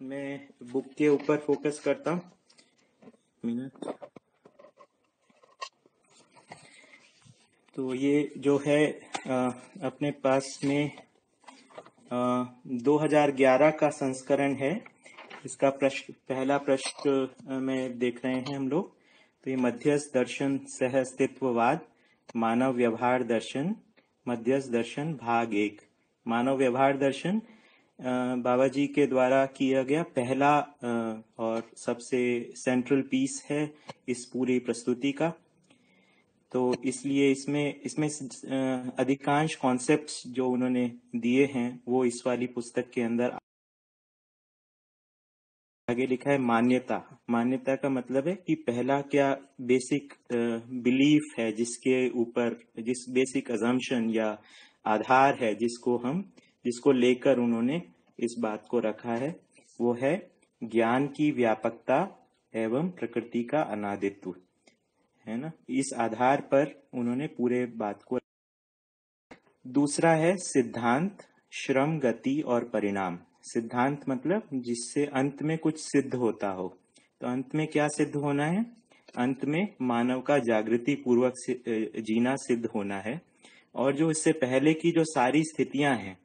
मैं बुक के ऊपर फोकस करता हूँ। मिनट। तो ये जो है अपने पास में 2011 का संस्करण है। इसका पहला प्रश्न में देख रहे हैं हम लोग। तो ये मध्यस्थ दर्शन सह अस्तित्ववाद, मानव व्यवहार दर्शन, मध्यस्थ दर्शन भाग 1। मानव व्यवहार दर्शन बाबा जी के द्वारा किया गया पहला और सबसे सेंट्रल पीस है इस पूरी प्रस्तुति का। तो इसलिए इसमें अधिकांश कॉन्सेप्ट्स जो उन्होंने दिए हैं वो इस वाली पुस्तक के अंदर आगे लिखा है। मान्यता का मतलब है कि पहला क्या बेसिक बिलीफ है, जिस बेसिक अजम्पशन या आधार है जिसको लेकर उन्होंने इस बात को रखा है, वो है ज्ञान की व्यापकता एवं प्रकृति का अनादित्व, है ना। इस आधार पर उन्होंने पूरे बात को। दूसरा है सिद्धांत, श्रम, गति और परिणाम। सिद्धांत मतलब जिससे अंत में कुछ सिद्ध होता हो। तो अंत में क्या सिद्ध होना है? अंत में मानव का जागृति पूर्वक जीना सिद्ध होना है। और जो इससे पहले की जो सारी स्थितियां हैं,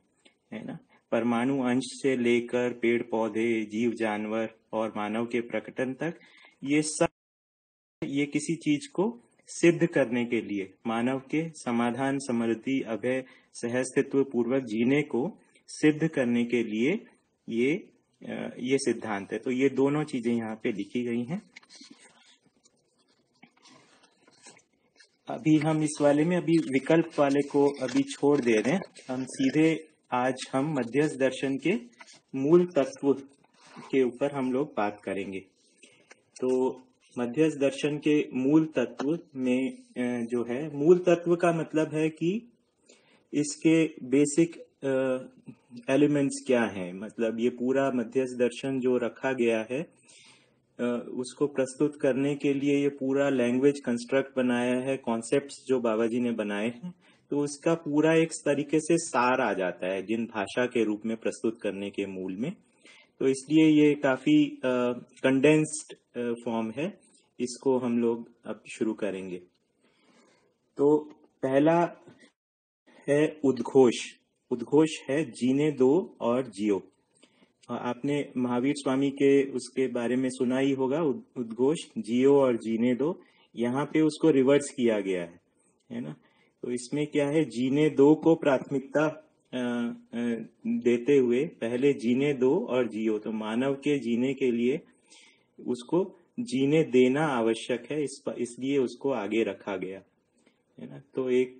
है ना, परमाणु अंश से लेकर पेड़ पौधे, जीव जानवर और मानव के प्रकटन तक, ये किसी चीज को सिद्ध करने के लिए, मानव के समाधान, समृद्धि, अभय, सहअस्तित्व पूर्वक जीने को सिद्ध करने के लिए ये सिद्धांत है। तो ये दोनों चीजें यहाँ पे लिखी गई हैं। अभी हम इस वाले में अभी विकल्प वाले को अभी छोड़ दे रहे हैं। हम सीधे आज हम मध्यस्थ दर्शन के मूल तत्व के ऊपर हम लोग बात करेंगे। तो मध्यस्थ दर्शन के मूल तत्व में जो है, मूल तत्व का मतलब है कि इसके बेसिक एलिमेंट्स क्या हैं। मतलब ये पूरा मध्यस्थ दर्शन जो रखा गया है, उसको प्रस्तुत करने के लिए ये पूरा लैंग्वेज कंस्ट्रक्ट बनाया है, कॉन्सेप्ट्स जो बाबा जी ने बनाए हैं। तो उसका पूरा एक तरीके से सार आ जाता है जिन भाषा के रूप में प्रस्तुत करने के मूल में। तो इसलिए ये काफी कंडेंस्ड फॉर्म है। इसको हम लोग अब शुरू करेंगे। तो पहला है उद्घोष। उद्घोष है जीने दो और जियो। आपने महावीर स्वामी के उसके बारे में सुना ही होगा, उद्घोष, जियो और जीने दो। यहाँ पे उसको रिवर्स किया गया है ना। तो इसमें क्या है, जीने दो को प्राथमिकता देते हुए पहले जीने दो और जियो। तो मानव के जीने के लिए उसको जीने देना आवश्यक है, इसलिए उसको आगे रखा गया, है ना। तो एक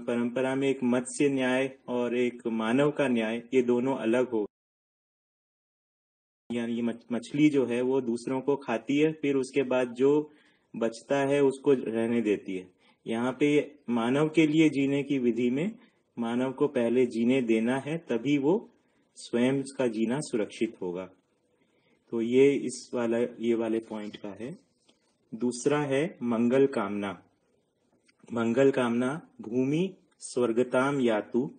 परंपरा में एक मत्स्य न्याय और एक मानव का न्याय, ये दोनों अलग हो। यानी ये मछली जो है वो दूसरों को खाती है, फिर उसके बाद जो बचता है उसको रहने देती है। यहाँ पे मानव के लिए जीने की विधि में मानव को पहले जीने देना है, तभी वो स्वयं का जीना सुरक्षित होगा। तो ये वाले पॉइंट का है। दूसरा है मंगल कामना। मंगल कामना, भूमि स्वर्गताम यातु,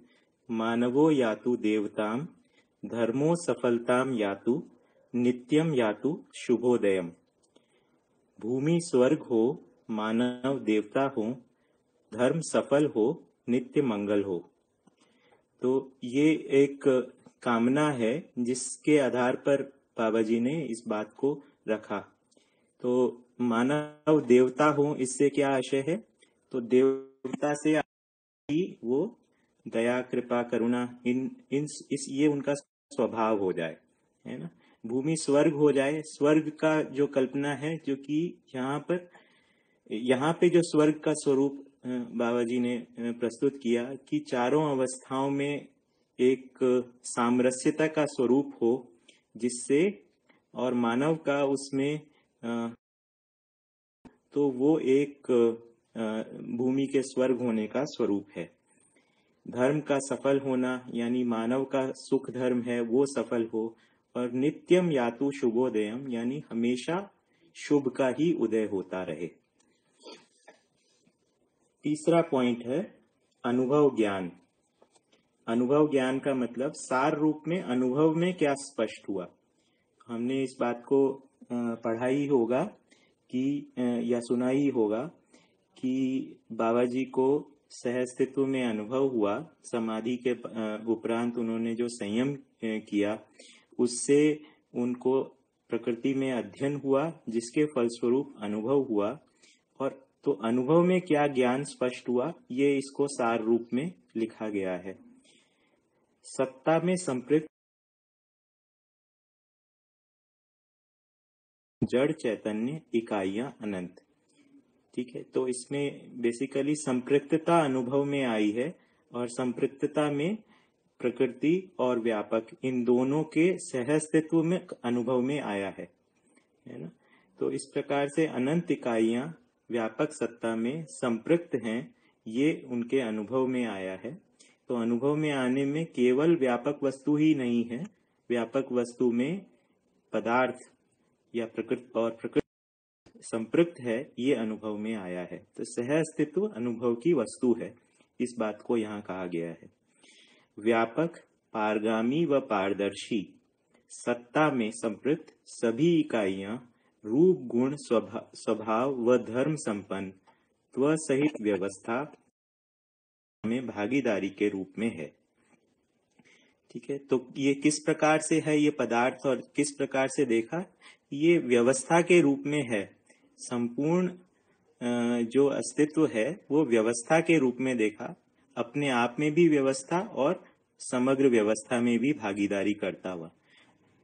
मानवो यातु देवताम, धर्मो सफलताम यातु, नित्यम यातु शुभोदयम। भूमि स्वर्ग हो, मानव देवता हो, धर्म सफल हो, नित्य मंगल हो। तो ये एक कामना है जिसके आधार पर बाबा जी ने इस बात को रखा। तो मानव देवता हो, इससे क्या आशय है? तो देवता से वो दया, कृपा, करुणा, ये उनका स्वभाव हो जाए, है ना। भूमि स्वर्ग हो जाए। स्वर्ग का जो कल्पना है, जो कि यहाँ पे जो स्वर्ग का स्वरूप बाबा जी ने प्रस्तुत किया कि चारों अवस्थाओं में एक सामरस्यता का स्वरूप हो, जिससे और मानव का उसमें तो वो एक भूमि के स्वर्ग होने का स्वरूप है। धर्म का सफल होना, यानी मानव का सुख धर्म है वो सफल हो। और नित्यम यातु शुभोदयम, यानी हमेशा शुभ का ही उदय होता रहे। तीसरा पॉइंट है अनुभव ज्ञान। अनुभव ज्ञान का मतलब सार रूप में अनुभव में क्या स्पष्ट हुआ। हमने इस बात को पढ़ा ही होगा कि या सुना ही होगा कि बाबा जी को सहअस्तित्व में अनुभव हुआ। समाधि के उपरांत उन्होंने जो संयम किया, उससे उनको प्रकृति में अध्ययन हुआ, जिसके फलस्वरूप अनुभव हुआ। और तो अनुभव में क्या ज्ञान स्पष्ट हुआ, ये इसको सार रूप में लिखा गया है। सत्ता में संपृक्त जड़ चैतन्य इकाइयां अनंत। ठीक है, तो इसमें बेसिकली संपृक्तता अनुभव में आई है, और संपृक्तता में प्रकृति और व्यापक इन दोनों के सहअस्तित्व में अनुभव में आया है ना। तो इस प्रकार से अनंत इकाइयां व्यापक सत्ता में संपृक्त हैं, ये उनके अनुभव में आया है। तो अनुभव में आने में केवल व्यापक वस्तु ही नहीं है, व्यापक वस्तु में पदार्थ या प्रकृति संपृक्त है, ये अनुभव में आया है। तो सहअस्तित्व अनुभव की वस्तु है, इस बात को यहाँ कहा गया है। व्यापक, पारगामी व पारदर्शी सत्ता में संपृक्त सभी इकाइयां रूप, गुण, स्वभाव व धर्म संपन्न त्व सहित व्यवस्था में भागीदारी के रूप में है। ठीक है, तो ये किस प्रकार से है ये पदार्थ, और किस प्रकार से देखा, ये व्यवस्था के रूप में है। संपूर्ण जो अस्तित्व है वो व्यवस्था के रूप में देखा, अपने आप में भी व्यवस्था और समग्र व्यवस्था में भी भागीदारी करता हुआ।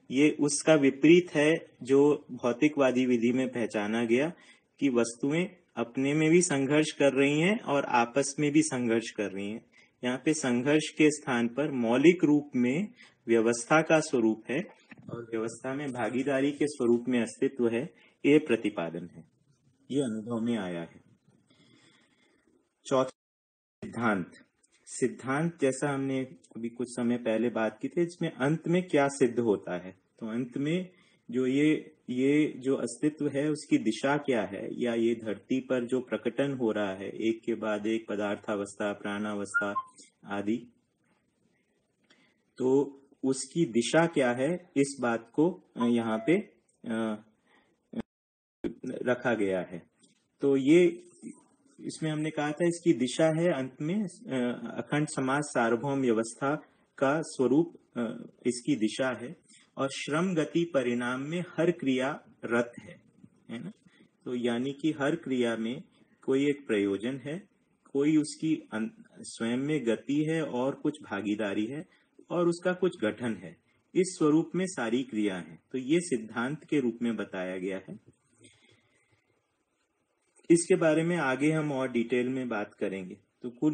ये उसका विपरीत है जो भौतिकवादी विधि में पहचाना गया कि वस्तुएं अपने में भी संघर्ष कर रही हैं और आपस में भी संघर्ष कर रही हैं। यहाँ पे संघर्ष के स्थान पर मौलिक रूप में व्यवस्था का स्वरूप है और व्यवस्था में भागीदारी के स्वरूप में अस्तित्व है, ये प्रतिपादन है, ये अनुभव में आया है। चौथा सिद्धांत। सिद्धांत जैसा हमने अभी कुछ समय पहले बात की थी, इसमें अंत में क्या सिद्ध होता है। तो अंत में जो ये जो अस्तित्व है उसकी दिशा क्या है, या ये धरती पर जो प्रकटन हो रहा है एक के बाद एक, पदार्थावस्था, प्राणावस्था आदि, तो उसकी दिशा क्या है, इस बात को यहाँ पे रखा गया है। तो ये इसमें हमने कहा था इसकी दिशा है अंत में अखंड समाज सार्वभौम व्यवस्था का स्वरूप, इसकी दिशा है। और श्रम गति परिणाम में हर क्रिया रत है ना। तो यानी कि हर क्रिया में कोई एक प्रयोजन है, कोई उसकी स्वयं में गति है और कुछ भागीदारी है और उसका कुछ गठन है। इस स्वरूप में सारी क्रिया है। तो ये सिद्धांत के रूप में बताया गया है। इसके बारे में आगे हम और डिटेल में बात करेंगे। तो कुल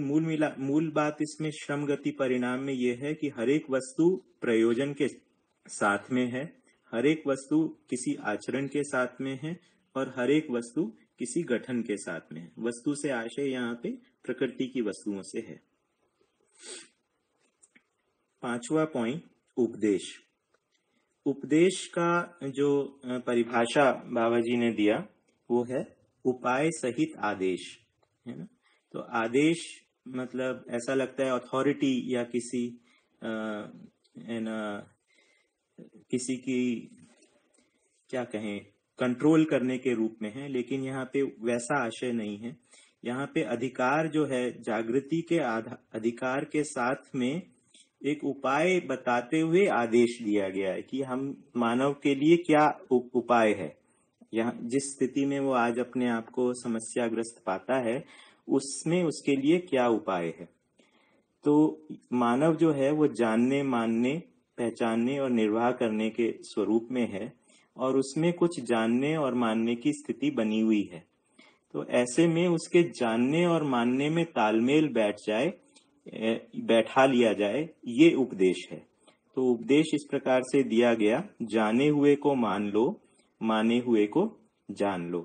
मूल बात इसमें श्रम गति परिणाम में यह है कि हर एक वस्तु प्रयोजन के साथ में है, हर एक वस्तु किसी आचरण के साथ में है और हर एक वस्तु किसी गठन के साथ में है। वस्तु से आशय यहाँ पे प्रकृति की वस्तुओं से है। पांचवा पॉइंट, उपदेश। उपदेश का जो परिभाषा बाबा जी ने दिया वो है उपाय सहित आदेश, है ना। तो आदेश मतलब ऐसा लगता है अथॉरिटी या किसी की क्या कहें कंट्रोल करने के रूप में है, लेकिन यहाँ पे वैसा आशय नहीं है। यहाँ पे अधिकार जो है जागृति के अधिकार के साथ में एक उपाय बताते हुए आदेश दिया गया है कि हम मानव के लिए क्या उपाय है। यहाँ जिस स्थिति में वो आज अपने आप को समस्याग्रस्त पाता है उसमें उसके लिए क्या उपाय है। तो मानव जो है वो जानने, मानने, पहचानने और निर्वाह करने के स्वरूप में है और उसमें कुछ जानने और मानने की स्थिति बनी हुई है। तो ऐसे में उसके जानने और मानने में तालमेल बैठा लिया जाए, ये उपदेश है। तो उपदेश इस प्रकार से दिया गया, जाने हुए को मान लो, माने हुए को जान लो।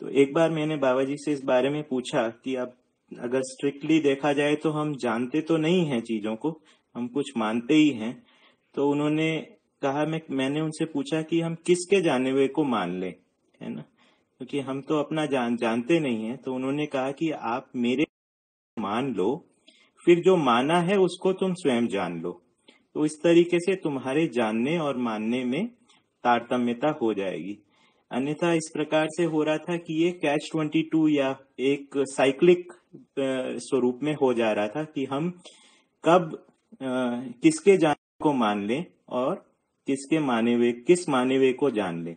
तो एक बार मैंने बाबा जी से इस बारे में पूछा कि अब अगर स्ट्रिक्टली देखा जाए तो हम जानते तो नहीं हैं चीजों को, हम कुछ मानते ही हैं। तो उन्होंने कहा, मैंने उनसे पूछा कि हम किसके जाने हुए को मान लें, है ना, क्योंकि हम तो अपना जानते नहीं हैं। तो उन्होंने कहा कि आप मेरे मान लो, फिर जो माना है उसको तुम स्वयं जान लो। तो इस तरीके से तुम्हारे जानने और मानने में तारतम्यता हो जाएगी। अन्यथा इस प्रकार से हो रहा था कि ये कैच 22 या एक साइक्लिक स्वरूप में हो जा रहा था कि हम कब किसके जानने को मान लें और किस माने हुए को जान लें।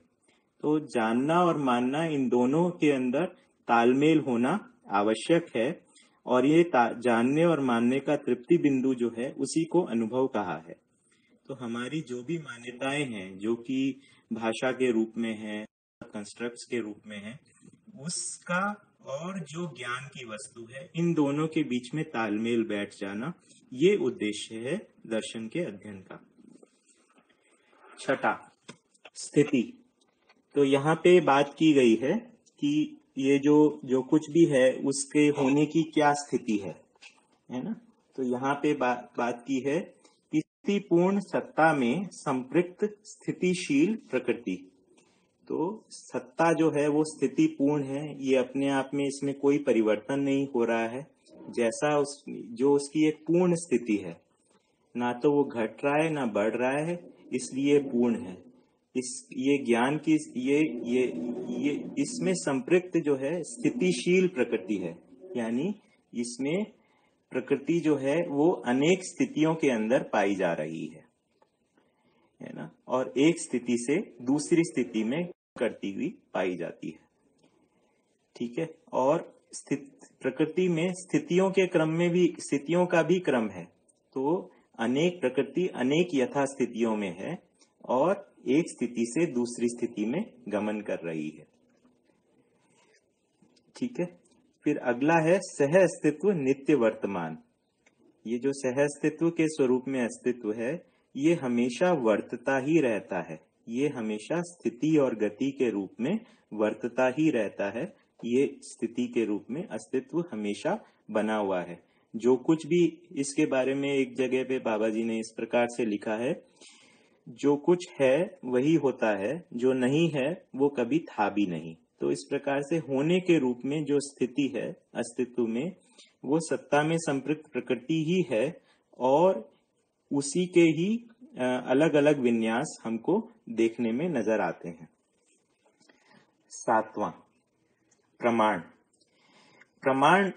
तो जानना और मानना, इन दोनों के अंदर तालमेल होना आवश्यक है, और ये जानने और मानने का तृप्ति बिंदु जो है उसी को अनुभव कहा है। तो हमारी जो भी मान्यताएं हैं, जो कि भाषा के रूप में है, कंस्ट्रक्ट्स के रूप में है, उसका और जो ज्ञान की वस्तु है, इन दोनों के बीच में तालमेल बैठ जाना, ये उद्देश्य है दर्शन के अध्ययन का। छठा, स्थिति। तो यहाँ पे बात की गई है कि ये जो कुछ भी है उसके होने की क्या स्थिति है ना। तो यहाँ पे बात की है कि स्थितिपूर्ण सत्ता में संपृक्त स्थितिशील प्रकृति। तो सत्ता जो है वो स्थितिपूर्ण है, ये अपने आप में इसमें कोई परिवर्तन नहीं हो रहा है, जैसा जो उसकी एक पूर्ण स्थिति है, ना तो वो घट रहा है ना बढ़ रहा है, इसलिए पूर्ण है। ये ज्ञान की ये इसमें संपृक्त जो है स्थितिशील प्रकृति है, यानी इसमें प्रकृति जो है वो अनेक स्थितियों के अंदर पाई जा रही है ना, और एक स्थिति से दूसरी स्थिति में करती हुई पाई जाती है। ठीक है। और प्रकृति में स्थितियों के क्रम में भी स्थितियों का भी क्रम है। तो अनेक प्रकृति अनेक यथा स्थितियों में है और एक स्थिति से दूसरी स्थिति में गमन कर रही है। ठीक है। फिर अगला है सह अस्तित्व नित्य वर्तमान। ये जो सह अस्तित्व के स्वरूप में अस्तित्व है, ये हमेशा वर्तता ही रहता है, ये हमेशा स्थिति और गति के रूप में वर्तता ही रहता है। ये स्थिति के रूप में अस्तित्व हमेशा बना हुआ है। जो कुछ भी इसके बारे में एक जगह पे बाबा जी ने इस प्रकार से लिखा है, जो कुछ है वही होता है, जो नहीं है वो कभी था भी नहीं। तो इस प्रकार से होने के रूप में जो स्थिति है अस्तित्व में, वो सत्ता में संपृक्त प्रकृति ही है, और उसी के ही अलग अलग विन्यास हमको देखने में नजर आते हैं। सातवां, प्रमाण। प्रमाण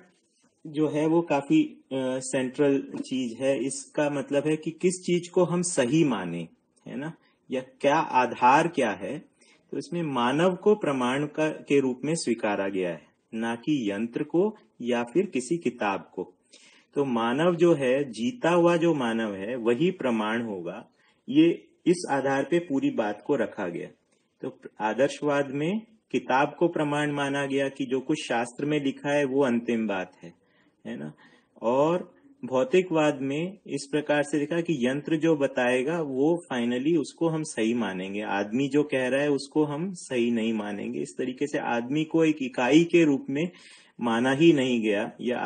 जो है वो काफी सेंट्रल चीज है। इसका मतलब है कि किस चीज को हम सही माने, है ना, या क्या आधार क्या है। तो इसमें मानव को प्रमाण के रूप में स्वीकारा गया है, ना कि यंत्र को या फिर किसी किताब को। तो मानव जो है, जीता हुआ जो मानव है, वही प्रमाण होगा। ये इस आधार पे पूरी बात को रखा गया। तो आदर्शवाद में किताब को प्रमाण माना गया कि जो कुछ शास्त्र में लिखा है वो अंतिम बात है ना। और भौतिकवाद में इस प्रकार से लिखा कि यंत्र जो बताएगा वो फाइनली उसको हम सही मानेंगे, आदमी जो कह रहा है उसको हम सही नहीं मानेंगे। इस तरीके से आदमी को एक इकाई के रूप में माना ही नहीं गया, या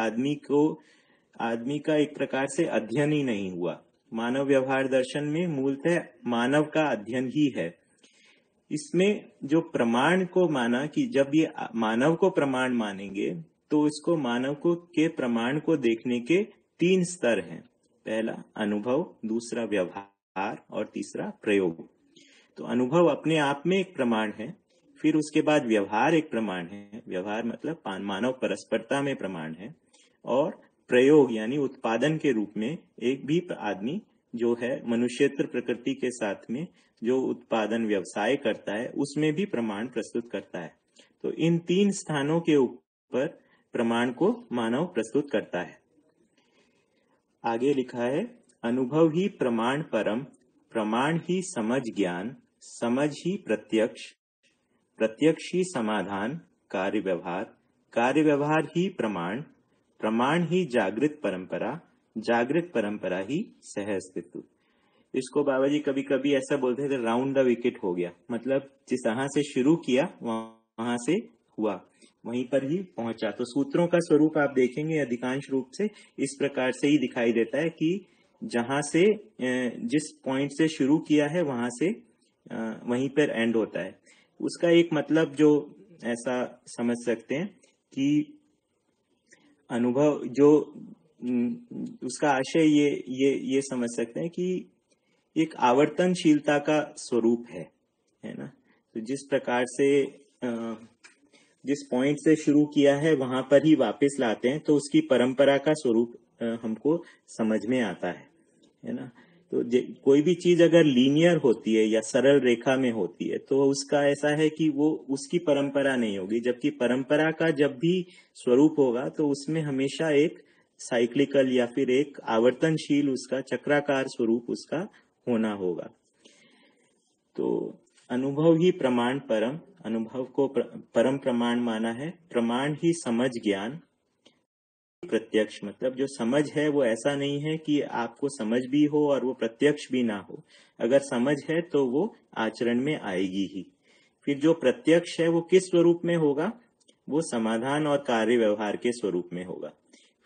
आदमी का एक प्रकार से अध्ययन ही नहीं हुआ। मानव व्यवहार दर्शन में मूलतः मानव का अध्ययन ही है। इसमें जो प्रमाण को माना कि जब ये मानव को प्रमाण मानेंगे तो इसको मानव को के प्रमाण को देखने के 3 स्तर हैं। पहला अनुभव, दूसरा व्यवहार और तीसरा प्रयोग। तो अनुभव अपने आप में एक प्रमाण है, फिर उसके बाद व्यवहार एक प्रमाण है, व्यवहार मतलब मानव परस्परता में प्रमाण है, और प्रयोग यानी उत्पादन के रूप में एक भी आदमी जो है मनुष्येतर प्रकृति के साथ में जो उत्पादन व्यवसाय करता है उसमें भी प्रमाण प्रस्तुत करता है। तो इन 3 स्थानों के ऊपर प्रमाण को मानव प्रस्तुत करता है। आगे लिखा है, अनुभव ही प्रमाण परम, प्रमाण ही समझ ज्ञान, समझ ही प्रत्यक्ष, प्रत्यक्ष ही समाधान, कार्य व्यवहार ही प्रमाण, प्रमाण ही जागृत परंपरा, जागृत परंपरा ही सह अस्तित्व। इसको बाबा जी कभी कभी ऐसा बोलते थे, राउंड द विकेट हो गया। मतलब जिस तरह से शुरू किया वहां से हुआ, वहीं पर ही पहुंचा। तो सूत्रों का स्वरूप आप देखेंगे अधिकांश रूप से इस प्रकार से ही दिखाई देता है कि जहां से जिस पॉइंट से शुरू किया है वहां से वहीं पर एंड होता है। उसका एक मतलब जो ऐसा समझ सकते हैं कि अनुभव जो उसका आशय ये समझ सकते हैं कि एक आवर्तनशीलता का स्वरूप है है ना। तो जिस प्रकार से जिस पॉइंट से शुरू किया है वहां पर ही वापस लाते हैं, तो उसकी परंपरा का स्वरूप हमको समझ में आता है ना। तो कोई भी चीज अगर लीनियर होती है या सरल रेखा में होती है तो उसका ऐसा है कि वो उसकी परंपरा नहीं होगी, जबकि परंपरा का जब भी स्वरूप होगा तो उसमें हमेशा एक साइक्लिकल या फिर एक आवर्तनशील उसका चक्राकार स्वरूप उसका होना होगा। तो अनुभव ही प्रमाण परम, अनुभव को परम प्रमाण माना है। प्रमाण ही समझ ज्ञान, प्रत्यक्ष मतलब जो समझ है वो ऐसा नहीं है कि आपको समझ भी हो और वो प्रत्यक्ष भी ना हो। अगर समझ है तो वो आचरण में आएगी ही। फिर जो प्रत्यक्ष है वो किस स्वरूप में होगा? वो समाधान और कार्य व्यवहार के स्वरूप में होगा।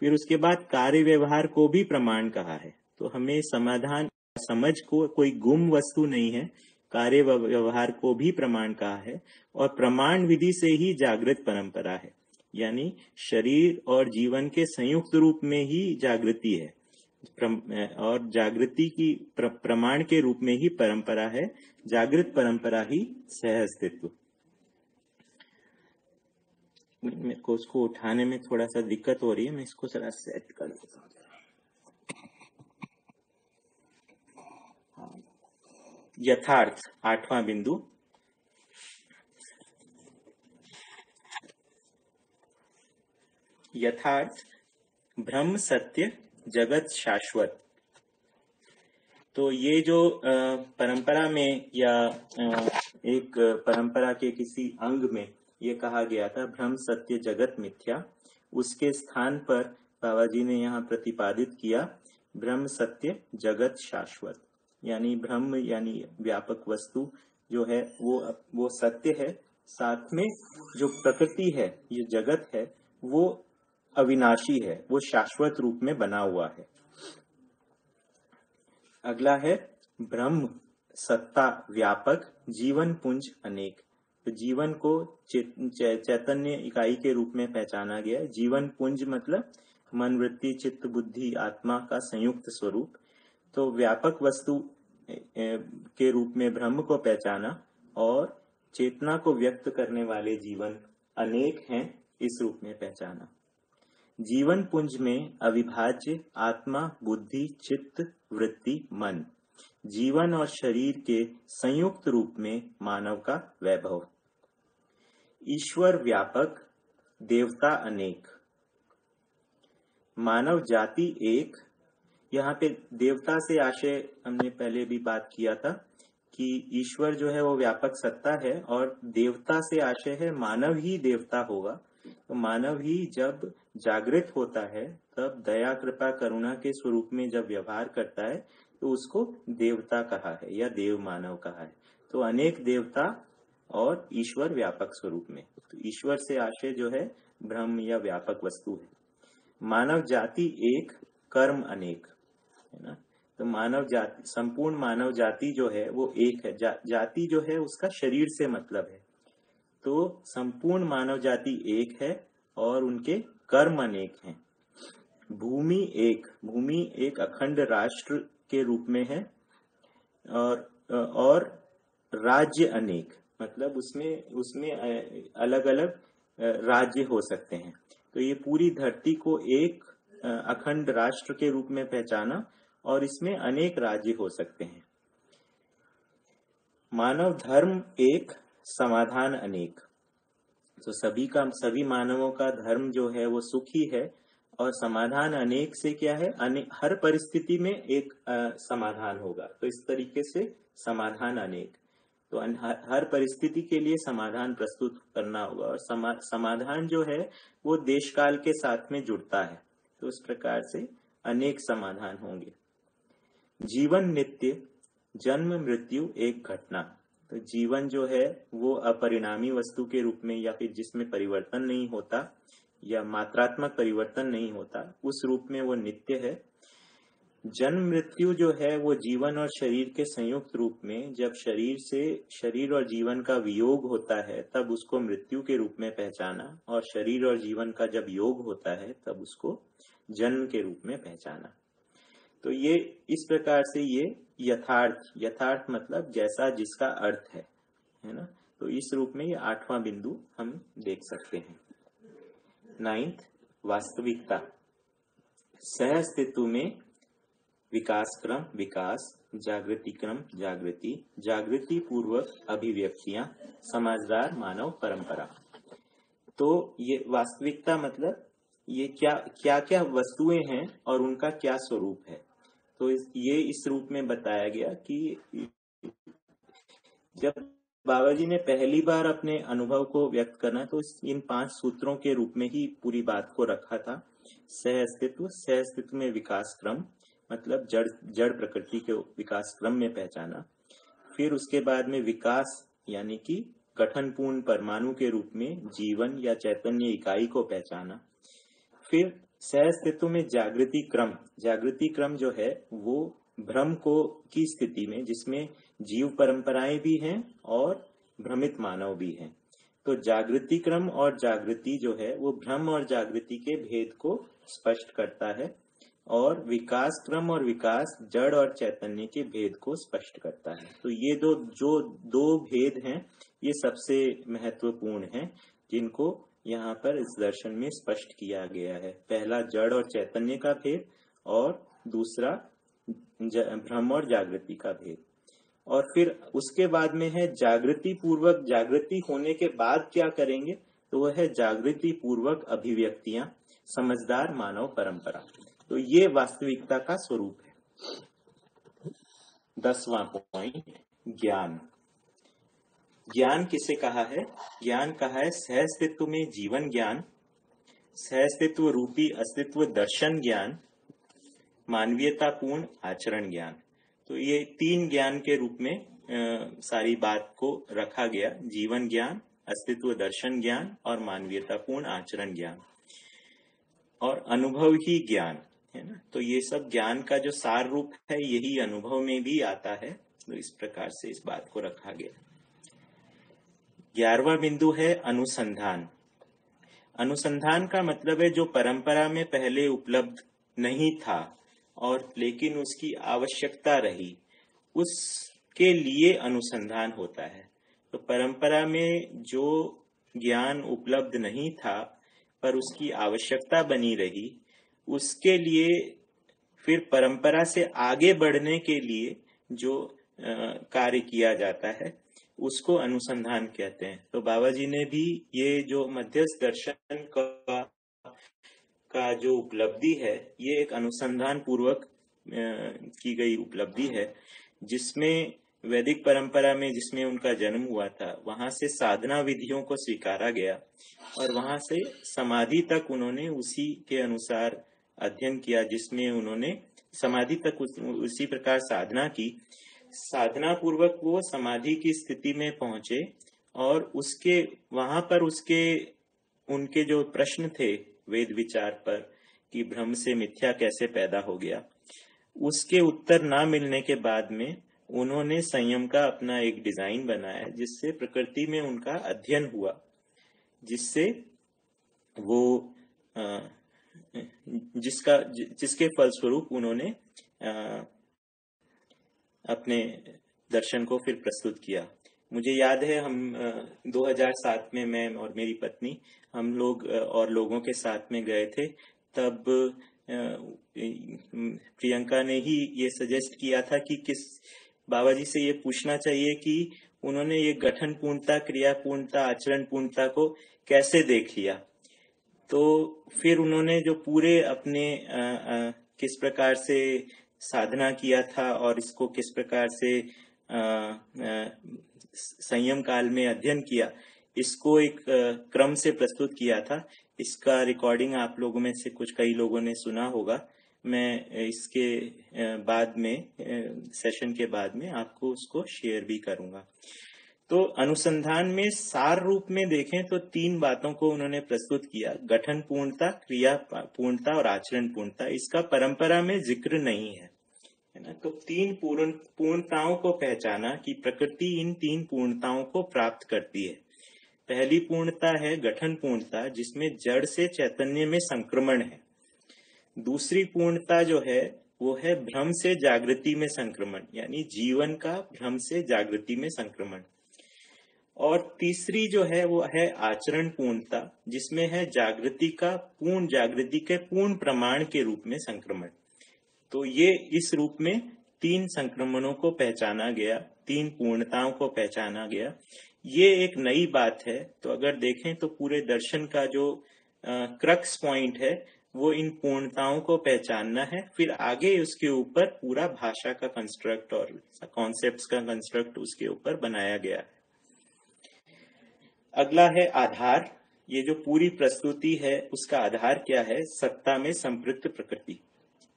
फिर उसके बाद कार्य व्यवहार को भी प्रमाण कहा है। तो हमें समाधान समझ को कोई गुम वस्तु नहीं है, कार्य व्यवहार को भी प्रमाण कहा है। और प्रमाण विधि से ही जागृत परंपरा है, यानी शरीर और जीवन के संयुक्त रूप में ही जागृति है, और जागृति की प्रमाण के रूप में ही परंपरा है। जागृत परंपरा ही सह अस्तित्व। मेरे को उसको उठाने में थोड़ा सा दिक्कत हो रही है, मैं इसको जरा सेट कर देता हूँ। यथार्थ 8वां बिंदु। यथार्थ ब्रह्म सत्य जगत शाश्वत। तो ये जो परंपरा में या एक परंपरा के किसी अंग में ये कहा गया था ब्रह्म सत्य जगत मिथ्या, उसके स्थान पर बाबा जी ने यहाँ प्रतिपादित किया ब्रह्म सत्य जगत शाश्वत। यानी ब्रह्म यानी व्यापक वस्तु जो है वो सत्य है, साथ में जो प्रकृति है, ये जगत है, वो अविनाशी है, वो शाश्वत रूप में बना हुआ है। अगला है ब्रह्म सत्ता व्यापक जीवन पुंज अनेक। तो जीवन को चैतन्य इकाई के रूप में पहचाना गया। जीवन पुंज मतलब मन वृत्ति चित्त बुद्धि आत्मा का संयुक्त स्वरूप। तो व्यापक वस्तु के रूप में ब्रह्म को पहचाना और चेतना को व्यक्त करने वाले जीवन अनेक हैं, इस रूप में पहचाना। जीवन पुंज में अविभाज्य आत्मा बुद्धि चित्त वृत्ति मन, जीवन और शरीर के संयुक्त रूप में मानव का वैभव। ईश्वर व्यापक देवता अनेक, मानव जाति एक। यहाँ पे देवता से आशय हमने पहले भी बात किया था कि ईश्वर जो है वो व्यापक सत्ता है और देवता से आशय है मानव ही देवता होगा। तो मानव ही जब जागृत होता है तब दया कृपा करुणा के स्वरूप में जब व्यवहार करता है तो उसको देवता कहा है या देव मानव कहा है। तो अनेक देवता और ईश्वर व्यापक स्वरूप में। तो ईश्वर से आशय जो है ब्रह्म या व्यापक वस्तु है। मानव जाति एक कर्म अनेक, है ना। तो मानव जाति संपूर्ण मानव जाति जो है वो एक है। जाति जो है उसका शरीर से मतलब है। तो संपूर्ण मानव जाति एक है और उनके कर्म अनेक हैं। भूमि एक अखंड राष्ट्र के रूप में है और राज्य अनेक मतलब उसमें अलग अलग राज्य हो सकते हैं। तो ये पूरी धरती को एक अखंड राष्ट्र के रूप में पहचाना और इसमें अनेक राज्य हो सकते हैं। मानव धर्म एक समाधान अनेक। तो सभी मानवों का धर्म जो है वो सुखी है और समाधान अनेक से क्या है, हर परिस्थिति में एक समाधान होगा। तो इस तरीके से समाधान अनेक। तो हर परिस्थिति के लिए समाधान प्रस्तुत करना होगा और समाधान जो है वो देश काल के साथ में जुड़ता है। तो इस प्रकार से अनेक समाधान होंगे। जीवन नित्य जन्म मृत्यु एक घटना। तो जीवन जो है वो अपरिणामी वस्तु के रूप में या फिर जिसमें परिवर्तन नहीं होता या मात्रात्मक परिवर्तन नहीं होता, उस रूप में वो नित्य है। जन्म मृत्यु जो है वो जीवन और शरीर के संयुक्त रूप में, जब शरीर और जीवन का वियोग होता है तब उसको मृत्यु के रूप में पहचाना और शरीर और जीवन का जब योग होता है तब उसको जन्म के रूप में पहचाना। तो ये इस प्रकार से ये यथार्थ मतलब जैसा जिसका अर्थ है। है ना। तो इस रूप में ये 8वां बिंदु हम देख सकते हैं। 9th, वास्तविकता। सह अस्तित्व में विकास क्रम विकास, जागृति क्रम जागृति, जागृति पूर्वक अभिव्यक्तियां, समझदार मानव परंपरा। तो ये वास्तविकता मतलब ये क्या क्या क्या वस्तुएं हैं और उनका क्या स्वरूप है। तो ये इस रूप में बताया गया कि जब बाबा जी ने पहली बार अपने अनुभव को व्यक्त करना तो इन 5 सूत्रों के रूप में ही पूरी बात को रखा था। सह अस्तित्व में विकास क्रम मतलब जड़ प्रकृति के विकास क्रम में पहचाना। फिर उसके बाद में विकास यानी कि गठनपूर्ण परमाणु के रूप में जीवन या चैतन्य इकाई को पहचाना। फिर सह अस्तित्व में जागृति क्रम जो है वो भ्रम को की स्थिति में, जिसमें जीव परंपराएं भी हैं और भ्रमित मानव भी हैं। तो जागृति क्रम और जागृति जो है वो भ्रम और जागृति के भेद को स्पष्ट करता है, और विकास क्रम और विकास जड़ और चैतन्य के भेद को स्पष्ट करता है। तो ये दो भेद हैं, ये सबसे महत्वपूर्ण हैं, जिनको यहाँ पर इस दर्शन में स्पष्ट किया गया है। पहला जड़ और चैतन्य का भेद, और दूसरा भ्रम और जागृति का भेद। और फिर उसके बाद में है जागृति पूर्वक, जागृति होने के बाद क्या करेंगे, तो वह है जागृति पूर्वक अभिव्यक्तियां, समझदार मानव परंपरा। तो ये वास्तविकता का स्वरूप है। 10वां पॉइंट, ज्ञान। ज्ञान किसे कहा है? ज्ञान कहा है सहअस्तित्व में जीवन ज्ञान, सहअस्तित्व रूपी अस्तित्व दर्शन ज्ञान, मानवीयतापूर्ण आचरण ज्ञान। तो ये 3 ज्ञान के रूप में सारी बात को रखा गया, जीवन ज्ञान, अस्तित्व दर्शन ज्ञान और मानवीयतापूर्ण आचरण ज्ञान, और अनुभव ही ज्ञान, है ना। तो ये सब ज्ञान का जो सार रूप है यही अनुभव में भी आता है। तो इस प्रकार से इस बात को रखा गया। 11वां बिंदु है अनुसंधान। अनुसंधान का मतलब है जो परंपरा में पहले उपलब्ध नहीं था और लेकिन उसकी आवश्यकता रही, उसके लिए अनुसंधान होता है। तो परंपरा में जो ज्ञान उपलब्ध नहीं था पर उसकी आवश्यकता बनी रही, उसके लिए फिर परंपरा से आगे बढ़ने के लिए जो कार्य किया जाता है उसको अनुसंधान कहते हैं। तो बाबा जी ने भी ये जो मध्यस्थ दर्शन का जो उपलब्धि है, ये एक अनुसंधान पूर्वक की गई उपलब्धि है, जिसमें वैदिक परंपरा में जिसमें उनका जन्म हुआ था वहां से साधना विधियों को स्वीकारा गया और वहां से समाधि तक उन्होंने उसी के अनुसार अध्ययन किया, जिसमें उन्होंने समाधि तक उसी प्रकार साधना की। साधना पूर्वक वो समाधि की स्थिति में पहुंचे और उसके वहां पर उनके जो प्रश्न थे वेद विचार पर कि भ्रम से मिथ्या कैसे पैदा हो गया, उसके उत्तर ना मिलने के बाद में उन्होंने संयम का अपना एक डिजाइन बनाया, जिससे प्रकृति में उनका अध्ययन हुआ, जिससे वो जिसके फलस्वरूप उन्होंने अपने दर्शन को फिर प्रस्तुत किया। मुझे याद है हम 2007 में मैं और मेरी पत्नी हम लोग और लोगों के साथ में गए थे, तब प्रियंका ने ही ये सजेस्ट किया था कि किस बाबा जी से ये पूछना चाहिए कि उन्होंने ये गठन पूर्णता, क्रिया पूर्णता, आचरण पूर्णता को कैसे देख लिया। तो फिर उन्होंने जो पूरे अपने किस प्रकार से साधना किया था और इसको किस प्रकार से संयम काल में अध्ययन किया, इसको एक क्रम से प्रस्तुत किया था। इसका रिकॉर्डिंग आप लोगों में से कई लोगों ने सुना होगा। मैं इसके बाद में सेशन के बाद में आपको उसको शेयर भी करूंगा। तो अनुसंधान में सार रूप में देखें तो 3 बातों को उन्होंने प्रस्तुत किया, गठन पूर्णता, क्रिया पूर्णता और आचरण पूर्णता। इसका परंपरा में जिक्र नहीं है ना। तो 3 पूर्णताओं को पहचाना कि प्रकृति इन 3 पूर्णताओं को प्राप्त करती है। पहली पूर्णता है गठन पूर्णता, जिसमें जड़ से चैतन्य में संक्रमण है। दूसरी पूर्णता जो है वो है भ्रम से जागृति में संक्रमण, यानी जीवन का भ्रम से जागृति में संक्रमण। और तीसरी जो है वो है आचरण पूर्णता, जिसमें है जागृति के पूर्ण प्रमाण के रूप में संक्रमण। तो ये इस रूप में 3 संक्रमणों को पहचाना गया, 3 पूर्णताओं को पहचाना गया। ये एक नई बात है। तो अगर देखें तो पूरे दर्शन का जो क्रक्स पॉइंट है वो इन पूर्णताओं को पहचानना है, फिर आगे उसके ऊपर पूरा भाषा का कंस्ट्रक्ट और कॉन्सेप्ट्स का कंस्ट्रक्ट उसके ऊपर बनाया गया है। अगला है आधार। ये जो पूरी प्रस्तुति है उसका आधार क्या है? सत्ता में संपृक्त प्रकृति,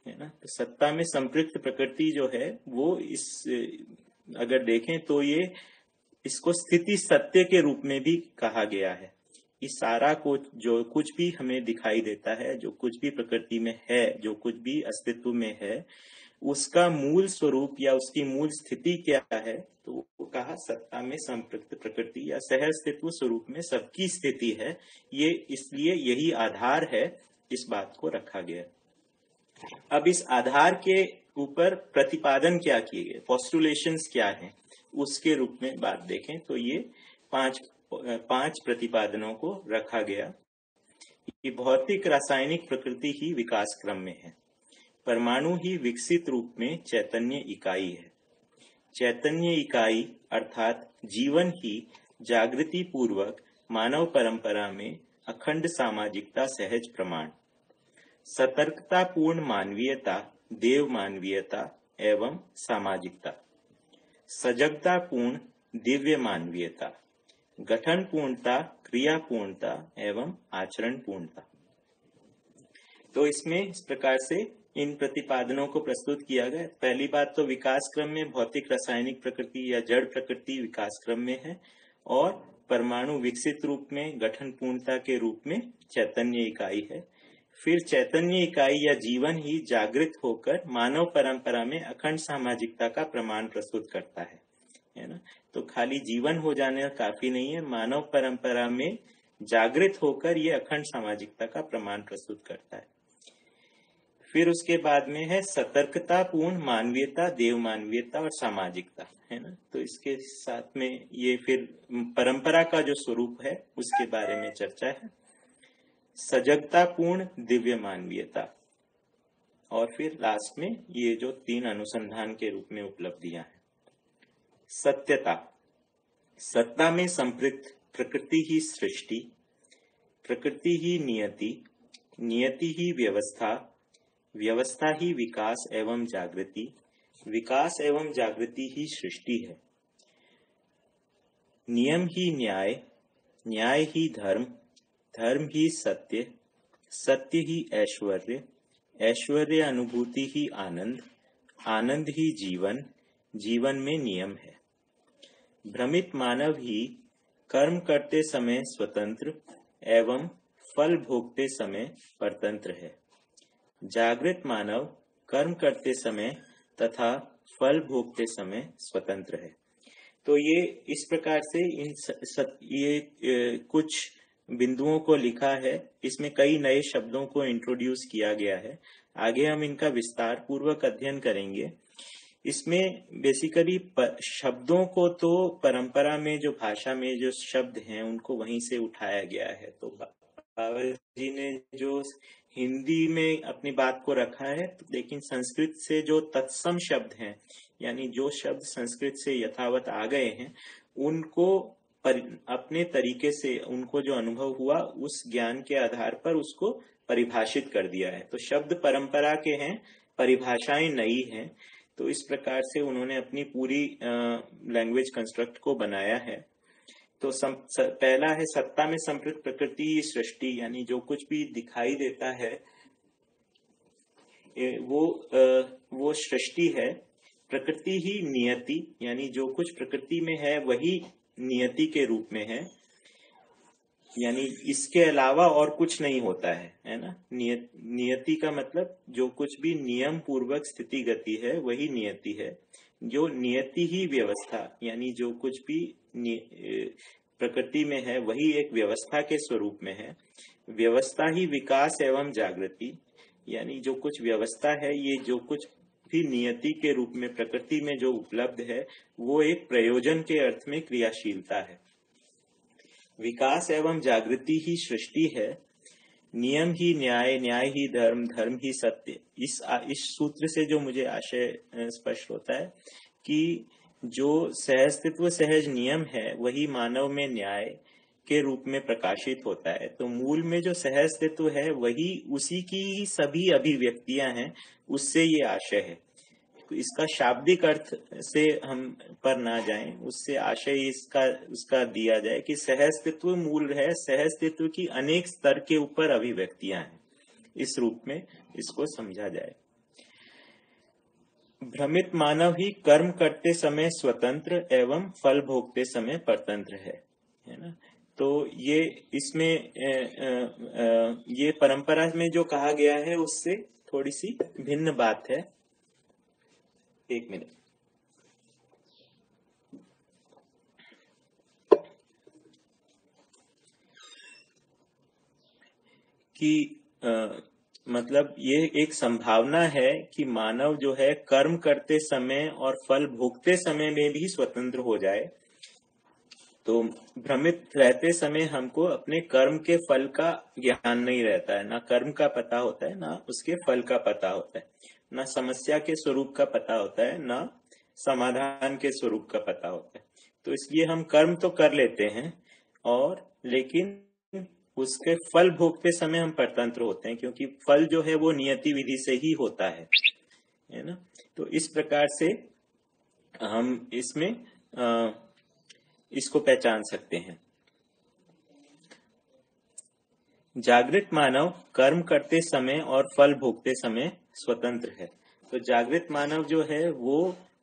है ना। तो सत्ता में संपृक्त प्रकृति जो है वो अगर देखें तो ये इसको स्थिति सत्य के रूप में भी कहा गया है। इस सारा को जो कुछ भी हमें दिखाई देता है, जो कुछ भी प्रकृति में है, जो कुछ भी अस्तित्व में है, उसका मूल स्वरूप या उसकी मूल स्थिति क्या है? तो वो कहा सत्ता में संपृक्त प्रकृति या सह अस्तित्व स्वरूप में सबकी स्थिति है। ये इसलिए यही आधार है, इस बात को रखा गया। अब इस आधार के ऊपर प्रतिपादन क्या किए गए, पोस्टुलेशंस क्या हैं, उसके रूप में बात देखें तो ये पांच प्रतिपादनों को रखा गया। कि भौतिक रासायनिक प्रकृति ही विकास क्रम में है। परमाणु ही विकसित रूप में चैतन्य इकाई है। चैतन्य इकाई अर्थात जीवन ही जागृति पूर्वक मानव परंपरा में अखंड सामाजिकता सहज प्रमाण। सतर्कता पूर्ण मानवीयता देव मानवीयता एवं सामाजिकता। सजगता पूर्ण दिव्य मानवीयता। गठन पूर्णता क्रिया पूर्णता एवं आचरण पूर्णता। तो इसमें इस प्रकार से इन प्रतिपादनों को प्रस्तुत किया गया। पहली बात तो विकास क्रम में भौतिक रासायनिक प्रकृति या जड़ प्रकृति विकास क्रम में है, और परमाणु विकसित रूप में गठन पूर्णता के रूप में चैतन्य इकाई है। फिर चैतन्य इकाई या जीवन ही जागृत होकर मानव परंपरा में अखंड सामाजिकता का प्रमाण प्रस्तुत करता है ना। तो खाली जीवन हो जाने काफी नहीं है, मानव परंपरा में जागृत होकर ये अखंड सामाजिकता का प्रमाण प्रस्तुत करता है। फिर उसके बाद में है सतर्कता पूर्ण मानवीयता देव मानवीयता और सामाजिकता, है ना। तो इसके साथ में ये फिर परंपरा का जो स्वरूप है उसके बारे में चर्चा है। सजगता पूर्ण दिव्य मानवीयता, और फिर लास्ट में ये जो 3 अनुसंधान के रूप में उपलब्धियां हैं। सत्यता। सत्ता में संपृक्त प्रकृति ही सृष्टि, प्रकृति ही नियति, नियति ही व्यवस्था, व्यवस्था ही विकास एवं जागृति, विकास एवं जागृति ही सृष्टि है। नियम ही न्याय, न्याय ही धर्म, धर्म ही सत्य, सत्य ही ऐश्वर्य, ऐश्वर्य अनुभूति ही आनंद, आनंद ही जीवन, जीवन में नियम है। भ्रमित मानव ही कर्म करते समय स्वतंत्र एवं फल भोगते समय परतंत्र है। जागृत मानव कर्म करते समय तथा फल भोगते समय स्वतंत्र है। तो ये इस प्रकार से कुछ बिंदुओं को लिखा है। इसमें कई नए शब्दों को इंट्रोड्यूस किया गया है। आगे हम इनका विस्तार पूर्वक अध्ययन करेंगे। इसमें बेसिकली शब्दों को तो परंपरा में जो भाषा में जो शब्द हैं उनको वहीं से उठाया गया है। तो बाबा जी ने जो हिंदी में अपनी बात को रखा है, लेकिन संस्कृत से जो तत्सम शब्द हैं, यानी जो शब्द संस्कृत से यथावत आ गए हैं, उनको अपने तरीके से उनको जो अनुभव हुआ उस ज्ञान के आधार पर उसको परिभाषित कर दिया है। तो शब्द परंपरा के हैं, परिभाषाएं नई हैं। तो इस प्रकार से उन्होंने अपनी पूरी लैंग्वेज कंस्ट्रक्ट को बनाया है। तो पहला है सत्ता में संपृक्त प्रकृति ही सृष्टि, यानी जो कुछ भी दिखाई देता है वो सृष्टि है। प्रकृति ही नियति, यानी जो कुछ प्रकृति में है वही नियति के रूप में है, यानी इसके अलावा और कुछ नहीं होता है ना। नियति का मतलब जो कुछ भी नियम पूर्वक स्थिति गति है वही नियति है। जो नियति ही व्यवस्था, यानी जो कुछ भी प्रकृति में है वही एक व्यवस्था के स्वरूप में है। व्यवस्था ही विकास एवं जागृति, यानी जो कुछ व्यवस्था है, ये जो कुछ भी नियति के रूप में प्रकृति में जो उपलब्ध है वो एक प्रयोजन के अर्थ में क्रियाशीलता है। विकास एवं जागृति ही सृष्टि है, नियम ही न्याय, न्याय ही धर्म, धर्म ही सत्य। इस सूत्र से जो मुझे आशय स्पष्ट होता है कि जो सहअस्तित्व सहज नियम है वही मानव में न्याय के रूप में प्रकाशित होता है। तो मूल में जो सहअस्तित्व है वही उसी की सभी अभिव्यक्तियां हैं, उससे ये आशय है। तो इसका शाब्दिक अर्थ से हम पर ना जाएं, उससे आशय उसका दिया जाए कि सहअस्तित्व मूल है, सहअस्तित्व की अनेक स्तर के ऊपर अभिव्यक्तियां हैं, इस रूप में इसको समझा जाए। भ्रमित मानव ही कर्म करते समय स्वतंत्र एवं फल भोगते समय परतंत्र है ना। तो ये इसमें ये परंपरा में जो कहा गया है उससे थोड़ी सी भिन्न बात है। एक मिनट। कि मतलब ये एक संभावना है कि मानव जो है कर्म करते समय और फल भोगते समय में भी स्वतंत्र हो जाए। तो भ्रमित रहते समय हमको अपने कर्म के फल का ज्ञान नहीं रहता है, ना कर्म का पता होता है, ना उसके फल का पता होता है, ना समस्या के स्वरूप का पता होता है, ना समाधान के स्वरूप का पता होता है। तो इसलिए हम कर्म तो कर लेते हैं और लेकिन उसके फल भोगते समय हम परतंत्र होते हैं, क्योंकि फल जो है वो नियति विधि से ही होता है ना। तो इस प्रकार से हम इसमें इसको पहचान सकते हैं। जागृत मानव कर्म करते समय और फल भोगते समय स्वतंत्र है। तो जागृत मानव जो है वो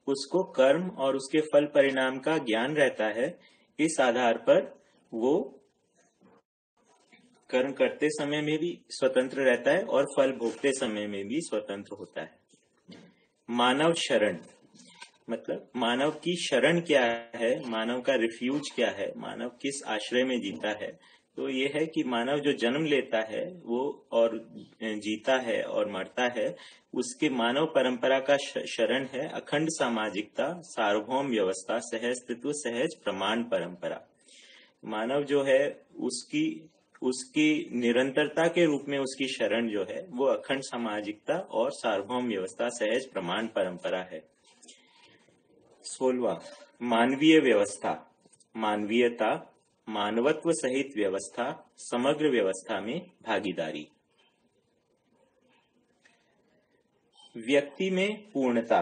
उसको कर्म और उसके फल परिणाम का ज्ञान रहता है। इस आधार पर वो कर्म करते समय में भी स्वतंत्र रहता है और फल भोगते समय में भी स्वतंत्र होता है। मानव शरण मतलब मानव की शरण क्या है, मानव का रिफ्यूज क्या है, मानव किस आश्रय में जीता है। तो ये है कि मानव जो जन्म लेता है वो और जीता है और मरता है, उसके मानव परंपरा का शरण है अखंड सामाजिकता, सार्वभौम व्यवस्था, सहअस्तित्व, सहज प्रमाण परंपरा। मानव जो है उसकी निरंतरता के रूप में उसकी शरण जो है वो अखंड सामाजिकता और सार्वभौम व्यवस्था, सहज प्रमाण परंपरा है। 16वां मानवीय व्यवस्था, मानवीयता, मानवत्व सहित व्यवस्था, समग्र व्यवस्था में भागीदारी। व्यक्ति में पूर्णता।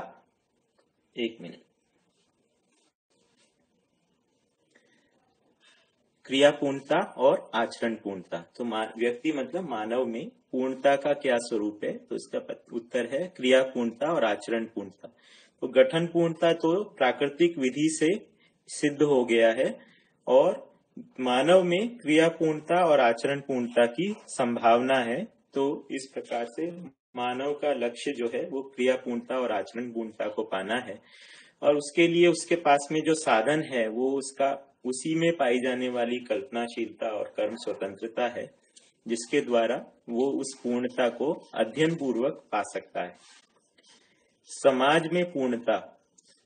एक मिनट। क्रिया पूर्णता और आचरण पूर्णता। तो व्यक्ति मतलब मानव में पूर्णता का क्या स्वरूप है, तो इसका उत्तर है क्रिया पूर्णता और आचरण पूर्णता। तो गठन पूर्णता तो प्राकृतिक विधि से सिद्ध हो गया है और मानव में क्रिया पूर्णता और आचरण पूर्णता की संभावना है। तो इस प्रकार से मानव का लक्ष्य जो है वो क्रिया पूर्णता और आचरण पूर्णता को पाना है और उसके लिए उसके पास में जो साधन है वो उसी में पाई जाने वाली कल्पनाशीलता और कर्म स्वतंत्रता है, जिसके द्वारा वो उस पूर्णता को अध्ययन पूर्वक पा सकता है। समाज में पूर्णता,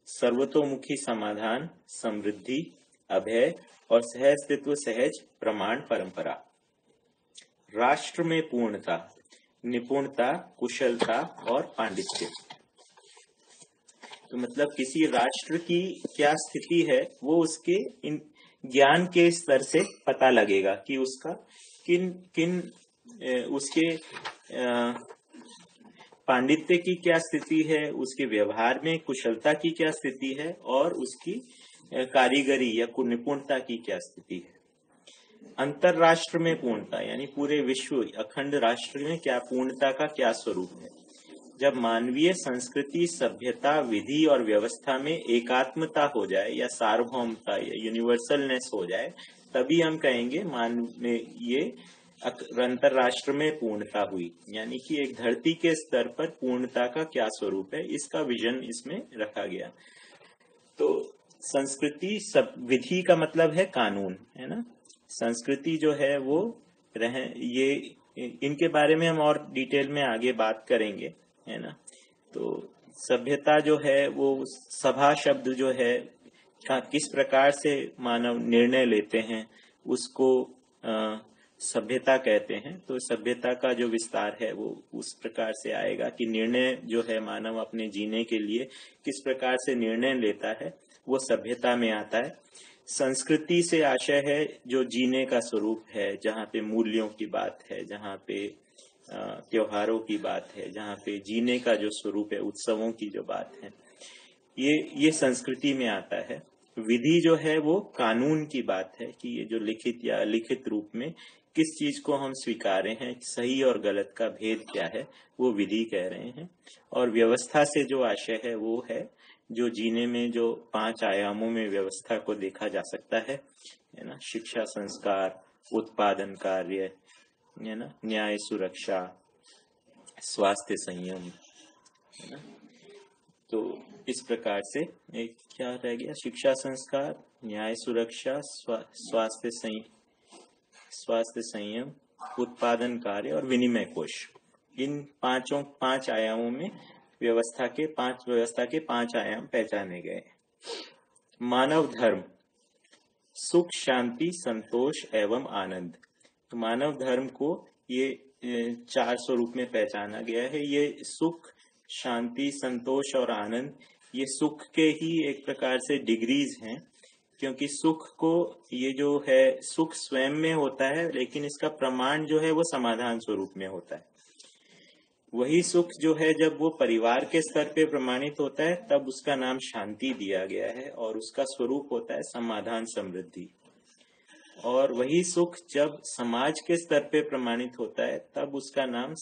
सर्वतोमुखी समाधान, समृद्धि, अभय और सहअस्तित्व, सहज प्रमाण परंपरा। राष्ट्र में पूर्णता, निपुणता, कुशलता और पांडित्य। तो मतलब किसी राष्ट्र की क्या स्थिति है वो उसके ज्ञान के स्तर से पता लगेगा कि उसका उसके पांडित्य की क्या स्थिति है, उसके व्यवहार में कुशलता की क्या स्थिति है और उसकी कारीगरी या निपुणता की क्या स्थिति है। अंतरराष्ट्र में पूर्णता यानी पूरे विश्व अखंड राष्ट्र में क्या पूर्णता का क्या स्वरूप है। जब मानवीय संस्कृति, सभ्यता, विधि और व्यवस्था में एकात्मता हो जाए या सार्वभौमता या यूनिवर्सलनेस हो जाए, तभी हम कहेंगे ये अंतरराष्ट्र में पूर्णता हुई। यानी कि एक धरती के स्तर पर पूर्णता का क्या स्वरूप है, इसका विजन इसमें रखा गया। तो संस्कृति, सब विधि का मतलब है कानून, है ना। संस्कृति जो है वो ये इनके बारे में हम और डिटेल में आगे बात करेंगे, है ना। तो सभ्यता जो है वो सभा शब्द जो है किस प्रकार से मानव निर्णय लेते हैं उसको सभ्यता कहते हैं। तो सभ्यता का जो विस्तार है वो उस प्रकार से आएगा कि निर्णय जो है मानव अपने जीने के लिए किस प्रकार से निर्णय लेता है वो सभ्यता में आता है। संस्कृति से आशय है जो जीने का स्वरूप है, जहाँ पे मूल्यों की बात है, जहाँ पे त्योहारों की बात है, जहाँ पे जीने का जो स्वरूप है, उत्सवों की जो बात है, ये संस्कृति में आता है। विधि जो है वो कानून की बात है कि ये जो लिखित या अलिखित रूप में किस चीज को हम स्वीकारे हैं, सही और गलत का भेद क्या है, वो विधि कह रहे हैं। और व्यवस्था से जो आशय है वो है जो जीने में जो 5 आयामों में व्यवस्था को देखा जा सकता है ना, शिक्षा, संस्कार, उत्पादन कार्य, है ना, न्याय, सुरक्षा, स्वास्थ्य, संयम, है ना। तो इस प्रकार से एक क्या रह गया, शिक्षा, संस्कार, न्याय, सुरक्षा, स्वास्थ्य, संयम, उत्पादन कार्य और विनिमय कोश। इन 5 आयामों में व्यवस्था के 5 आयाम पहचाने गए। मानव धर्म, सुख, शांति, संतोष एवं आनंद। तो मानव धर्म को ये 4 स्वरूप में पहचाना गया है। ये सुख, शांति, संतोष और आनंद, ये सुख के ही एक प्रकार से डिग्रीज हैं, क्योंकि सुख को ये जो है सुख स्वयं में होता है, लेकिन इसका प्रमाण जो है वो समाधान स्वरूप में होता है। वही सुख जो है जब वो परिवार के स्तर पे प्रमाणित होता है तब उसका नाम शांति दिया गया है और उसका स्वरूप होता है समाधान, समृद्धि। और वही सुख जब समाज के स्तर पे प्रमाणित होता है तब उसका नाम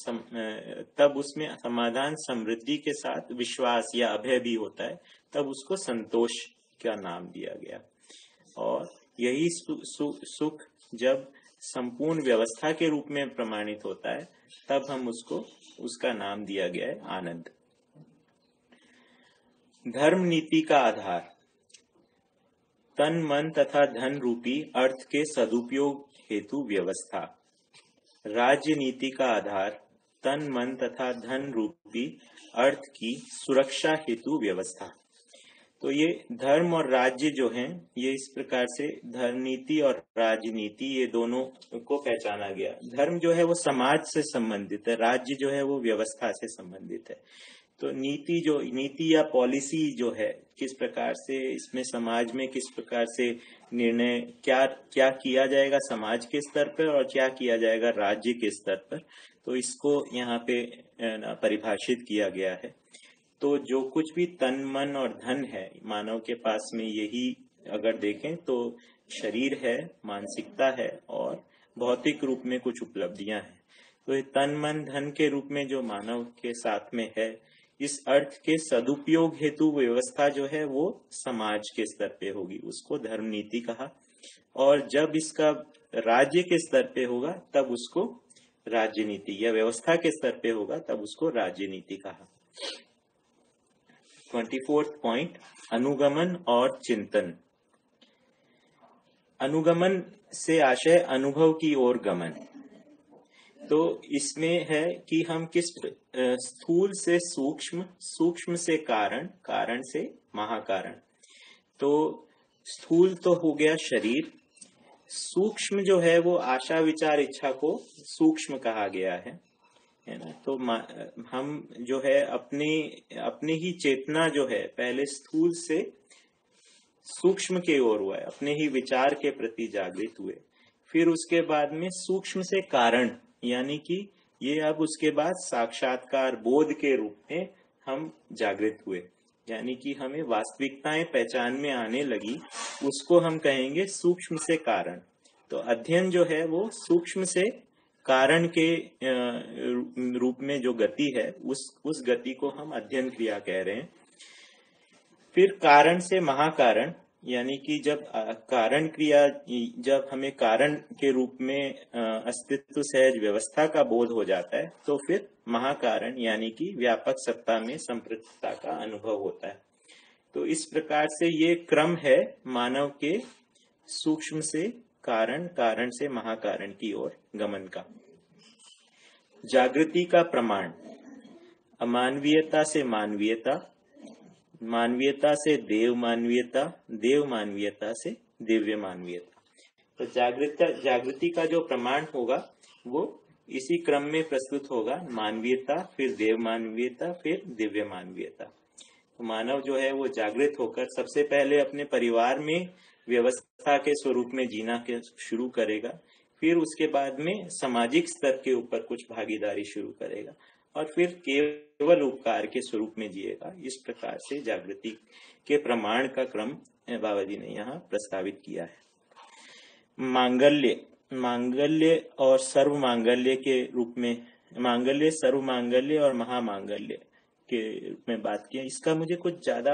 तब उसमें समाधान, समृद्धि के साथ विश्वास या अभय भी होता है, तब उसको संतोष का नाम दिया गया। और यही सुख जब संपूर्ण व्यवस्था के रूप में प्रमाणित होता है तब हम उसका नाम दिया गया है आनंद। धर्म नीति का आधार, तन, मन तथा धन रूपी अर्थ के सदुपयोग हेतु व्यवस्था। राज्य नीति का आधार, तन, मन तथा धन रूपी अर्थ की सुरक्षा हेतु व्यवस्था। तो ये धर्म और राज्य जो हैं, ये इस प्रकार से धर्म नीति और राजनीति ये दोनों को पहचाना गया। धर्म जो है वो समाज से संबंधित है, राज्य जो है वो व्यवस्था से संबंधित है। तो नीति या पॉलिसी जो है किस प्रकार से इसमें समाज में किस प्रकार से निर्णय क्या किया जाएगा समाज के स्तर पर और क्या किया जाएगा राज्य के स्तर पर, तो इसको यहाँ पे परिभाषित किया गया है। तो जो कुछ भी तन, मन और धन है मानव के पास में, यही अगर देखें तो शरीर है, मानसिकता है और भौतिक रूप में कुछ उपलब्धियां हैं। तो ये तन, मन, धन के रूप में जो मानव के साथ में है, इस अर्थ के सदुपयोग हेतु व्यवस्था जो है वो समाज के स्तर पे होगी, उसको धर्म नीति कहा। और जब इसका राज्य के स्तर पे होगा तब उसको राज्य नीति, या व्यवस्था के स्तर पे होगा तब उसको राज्य नीति कहा। 24th पॉइंट, अनुगमन और चिंतन। अनुगमन से आशय अनुभव की ओर गमन। तो इसमें है कि हम किस स्थूल से सूक्ष्म, सूक्ष्म से कारण, कारण से महाकारण। तो स्थूल तो हो गया शरीर, सूक्ष्म जो है वो आशा, विचार, इच्छा को सूक्ष्म कहा गया है ना। तो हम जो है अपनी ही चेतना जो है पहले स्थूल से सूक्ष्म के ओर हुआ है, अपने ही विचार के प्रति जागृत हुए, फिर उसके बाद में सूक्ष्म से कारण, यानी कि ये अब उसके बाद साक्षात्कार बोध के रूप में हम जागृत हुए, यानी कि हमें वास्तविकताएं पहचान में आने लगी, उसको हम कहेंगे सूक्ष्म से कारण। तो अध्ययन जो है वो सूक्ष्म से कारण के रूप में जो गति है उस गति को हम अध्ययन क्रिया कह रहे हैं। फिर कारण से महाकारण, यानी कि जब कारण क्रिया, जब हमें कारण के रूप में अस्तित्व सहज व्यवस्था का बोध हो जाता है तो फिर महाकारण यानी कि व्यापक सत्ता में संपृक्तता का अनुभव होता है। तो इस प्रकार से ये क्रम है मानव के सूक्ष्म से कारण, कारण से महाकारण की ओर गमन का। जागृति का प्रमाण, अमानवीयता से मानवीयता, मानवीयता से देव मानवीयता, देव मानवीयता से दिव्य मानवीयता। तो जागृति का जो प्रमाण होगा वो इसी क्रम में प्रस्तुत होगा। मानवीयता, फिर देव मानवीयता, फिर दिव्य मानवीयता। तो मानव जो है वो जागृत होकर सबसे पहले अपने परिवार में व्यवस्था के स्वरूप में जीना के शुरू करेगा, फिर उसके बाद में सामाजिक स्तर के ऊपर कुछ भागीदारी शुरू करेगा और फिर केवल उपकार के स्वरूप में जिएगा। इस प्रकार से जागृति के प्रमाण का क्रम बाबा जी ने यहाँ प्रस्तावित किया है। मांगल्य और सर्व मांगल्य के रूप में, मांगल्य, सर्व मांगल्य और महामांगल्य के रूप में बात किया। इसका मुझे कुछ ज्यादा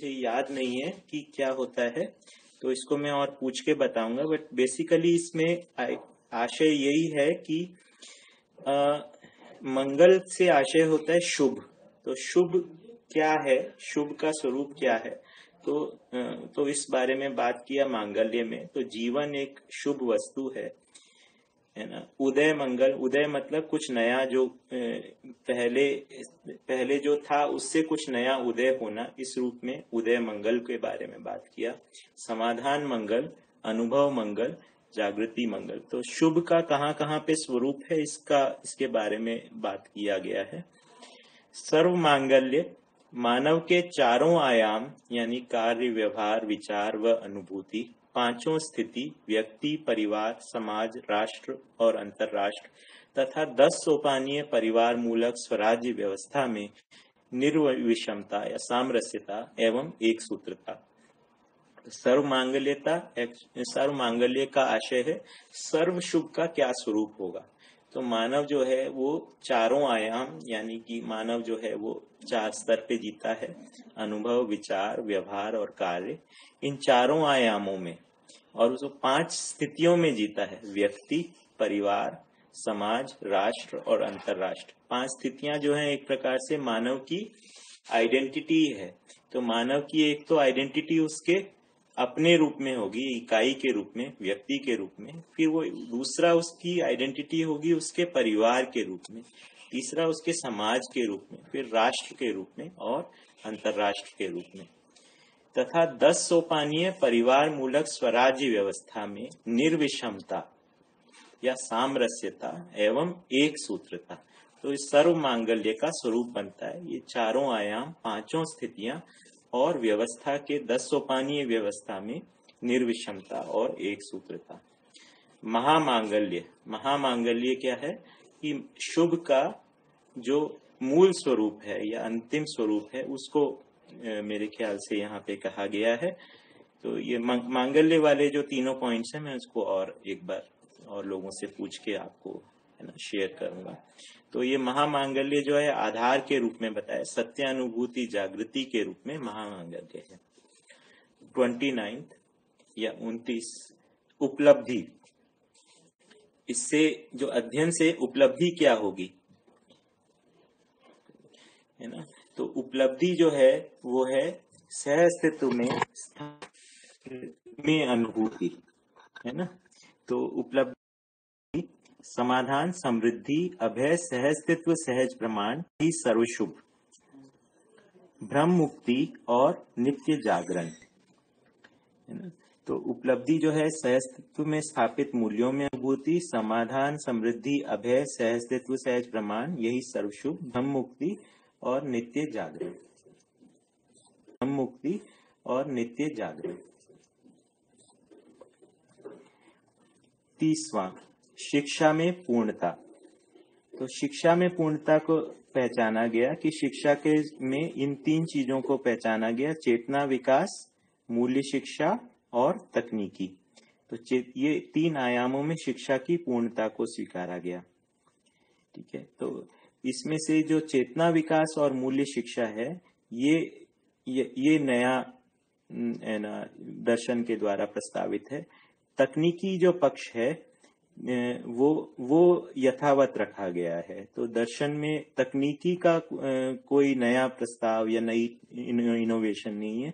याद नहीं है कि क्या होता है, तो इसको मैं और पूछ के बताऊंगा। बट बेसिकली इसमें आशय यही है कि मंगल से आशय होता है शुभ। तो शुभ क्या है, शुभ का स्वरूप क्या है, तो इस बारे में बात किया मांगल्य में। तो जीवन एक शुभ वस्तु है ना। उदय मंगल, उदय मतलब कुछ नया, जो पहले जो था उससे कुछ नया उदय होना, इस रूप में उदय मंगल के बारे में बात किया। समाधान मंगल, अनुभव मंगल, जागृति मंगल। तो शुभ का कहाँ कहाँ पे स्वरूप है, इसके बारे में बात किया गया है। सर्व मांगल्य, मानव के चारों आयाम यानी कार्य, व्यवहार, विचार व अनुभूति, पांचों स्थिति, व्यक्ति, परिवार, समाज, राष्ट्र और अंतरराष्ट्र तथा 10 सोपानीय परिवार मूलक स्वराज्य व्यवस्था में निर्विषमता या सामरस्यता एवं एक सूत्रता। सर्व मांगल्य का आशय है सर्व शुभ का क्या स्वरूप होगा। तो मानव जो है वो चारों आयाम यानी कि मानव जो है वो 4 स्तर पे जीता है, अनुभव, विचार, व्यवहार और कार्य, इन चारों आयामों में, और उसको 5 स्थितियों में जीता है, व्यक्ति, परिवार, समाज, राष्ट्र और अंतरराष्ट्र। 5 स्थितियां जो है एक प्रकार से मानव की आइडेंटिटी है। तो मानव की एक तो आइडेंटिटी उसके अपने रूप में होगी, इकाई के रूप में, व्यक्ति के रूप में, फिर वो दूसरा उसकी आइडेंटिटी होगी उसके परिवार के रूप में, तीसरा उसके समाज के रूप में, फिर राष्ट्र के रूप में और अंतरराष्ट्र के रूप में, तथा 10 सोपानीय परिवार मूलक स्वराज्य व्यवस्था में निर्विषमता या सामरस्यता एवं एक सूत्रता। तो इस सर्व मांगल्य का स्वरूप बनता है ये चारों आयाम, 5 स्थितियां और व्यवस्था के 10 सोपानीय व्यवस्था में निर्विषमता और एक सूत्रता। महामांगल्य, महामांगल्य क्या है कि शुभ का जो मूल स्वरूप है या अंतिम स्वरूप है उसको मेरे ख्याल से यहाँ पे कहा गया है। तो ये मांगल्य वाले जो तीनों पॉइंट्स हैं मैं उसको और एक बार और लोगों से पूछ के आपको है ना शेयर करूंगा। तो ये महामांगल्य जो है आधार के रूप में बताया, सत्यानुभूति जागृति के रूप में महामांगल्य है। 29 या 29 उपलब्धि, इससे जो अध्ययन से उपलब्धि क्या होगी है ना। तो उपलब्धि जो है वो है सहअस्तित्व में अनुभूति है ना। तो उपलब्धि, समाधान, समृद्धि, अभय, सहअस्तित्व, सहज प्रमाण ही सर्वशुभ, ब्रह्म मुक्ति और नित्य जागरण है ना। तो उपलब्धि जो है सहअस्तित्व में स्थापित मूल्यों में अनुभूति, समाधान, समृद्धि, अभय, सहअस्तित्व, सहज प्रमाण, यही सर्वशुभ, ब्रह्म मुक्ति और नित्य जागरण, ब्रह्म मुक्ति और नित्य जागरण। 30वां, शिक्षा में पूर्णता। तो शिक्षा में पूर्णता को पहचाना गया कि शिक्षा के में इन 3 चीजों को पहचाना गया, चेतना विकास, मूल्य शिक्षा और तकनीकी। तो ये 3 आयामों में शिक्षा की पूर्णता को स्वीकारा गया। ठीक है, तो इसमें से जो चेतना विकास और मूल्य शिक्षा है ये नया दर्शन के द्वारा प्रस्तावित है। तकनीकी जो पक्ष है वो यथावत रखा गया है। तो दर्शन में तकनीकी का कोई नया प्रस्ताव या नई इनोवेशन नहीं है।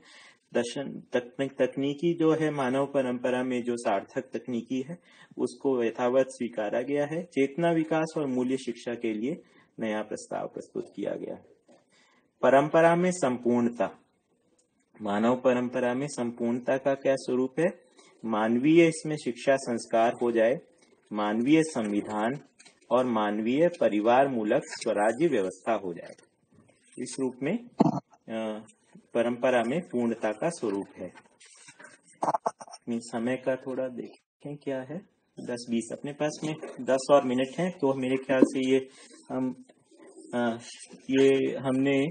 दर्शन तकनीकी जो है मानव परंपरा में जो सार्थक तकनीकी है उसको यथावत स्वीकारा गया है। चेतना विकास और मूल्य शिक्षा के लिए नया प्रस्ताव प्रस्तुत किया गया। परंपरा में संपूर्णता, मानव परंपरा में संपूर्णता का क्या स्वरूप है मानवीय इसमें शिक्षा संस्कार हो जाए, मानवीय संविधान और मानवीय परिवार मूलक स्वराज्य व्यवस्था हो जाए। इस रूप में परंपरा में पूर्णता का स्वरूप है। समय का थोड़ा देखें क्या है, 10-20 अपने पास में 10 और मिनट हैं, तो मेरे ख्याल से ये हमने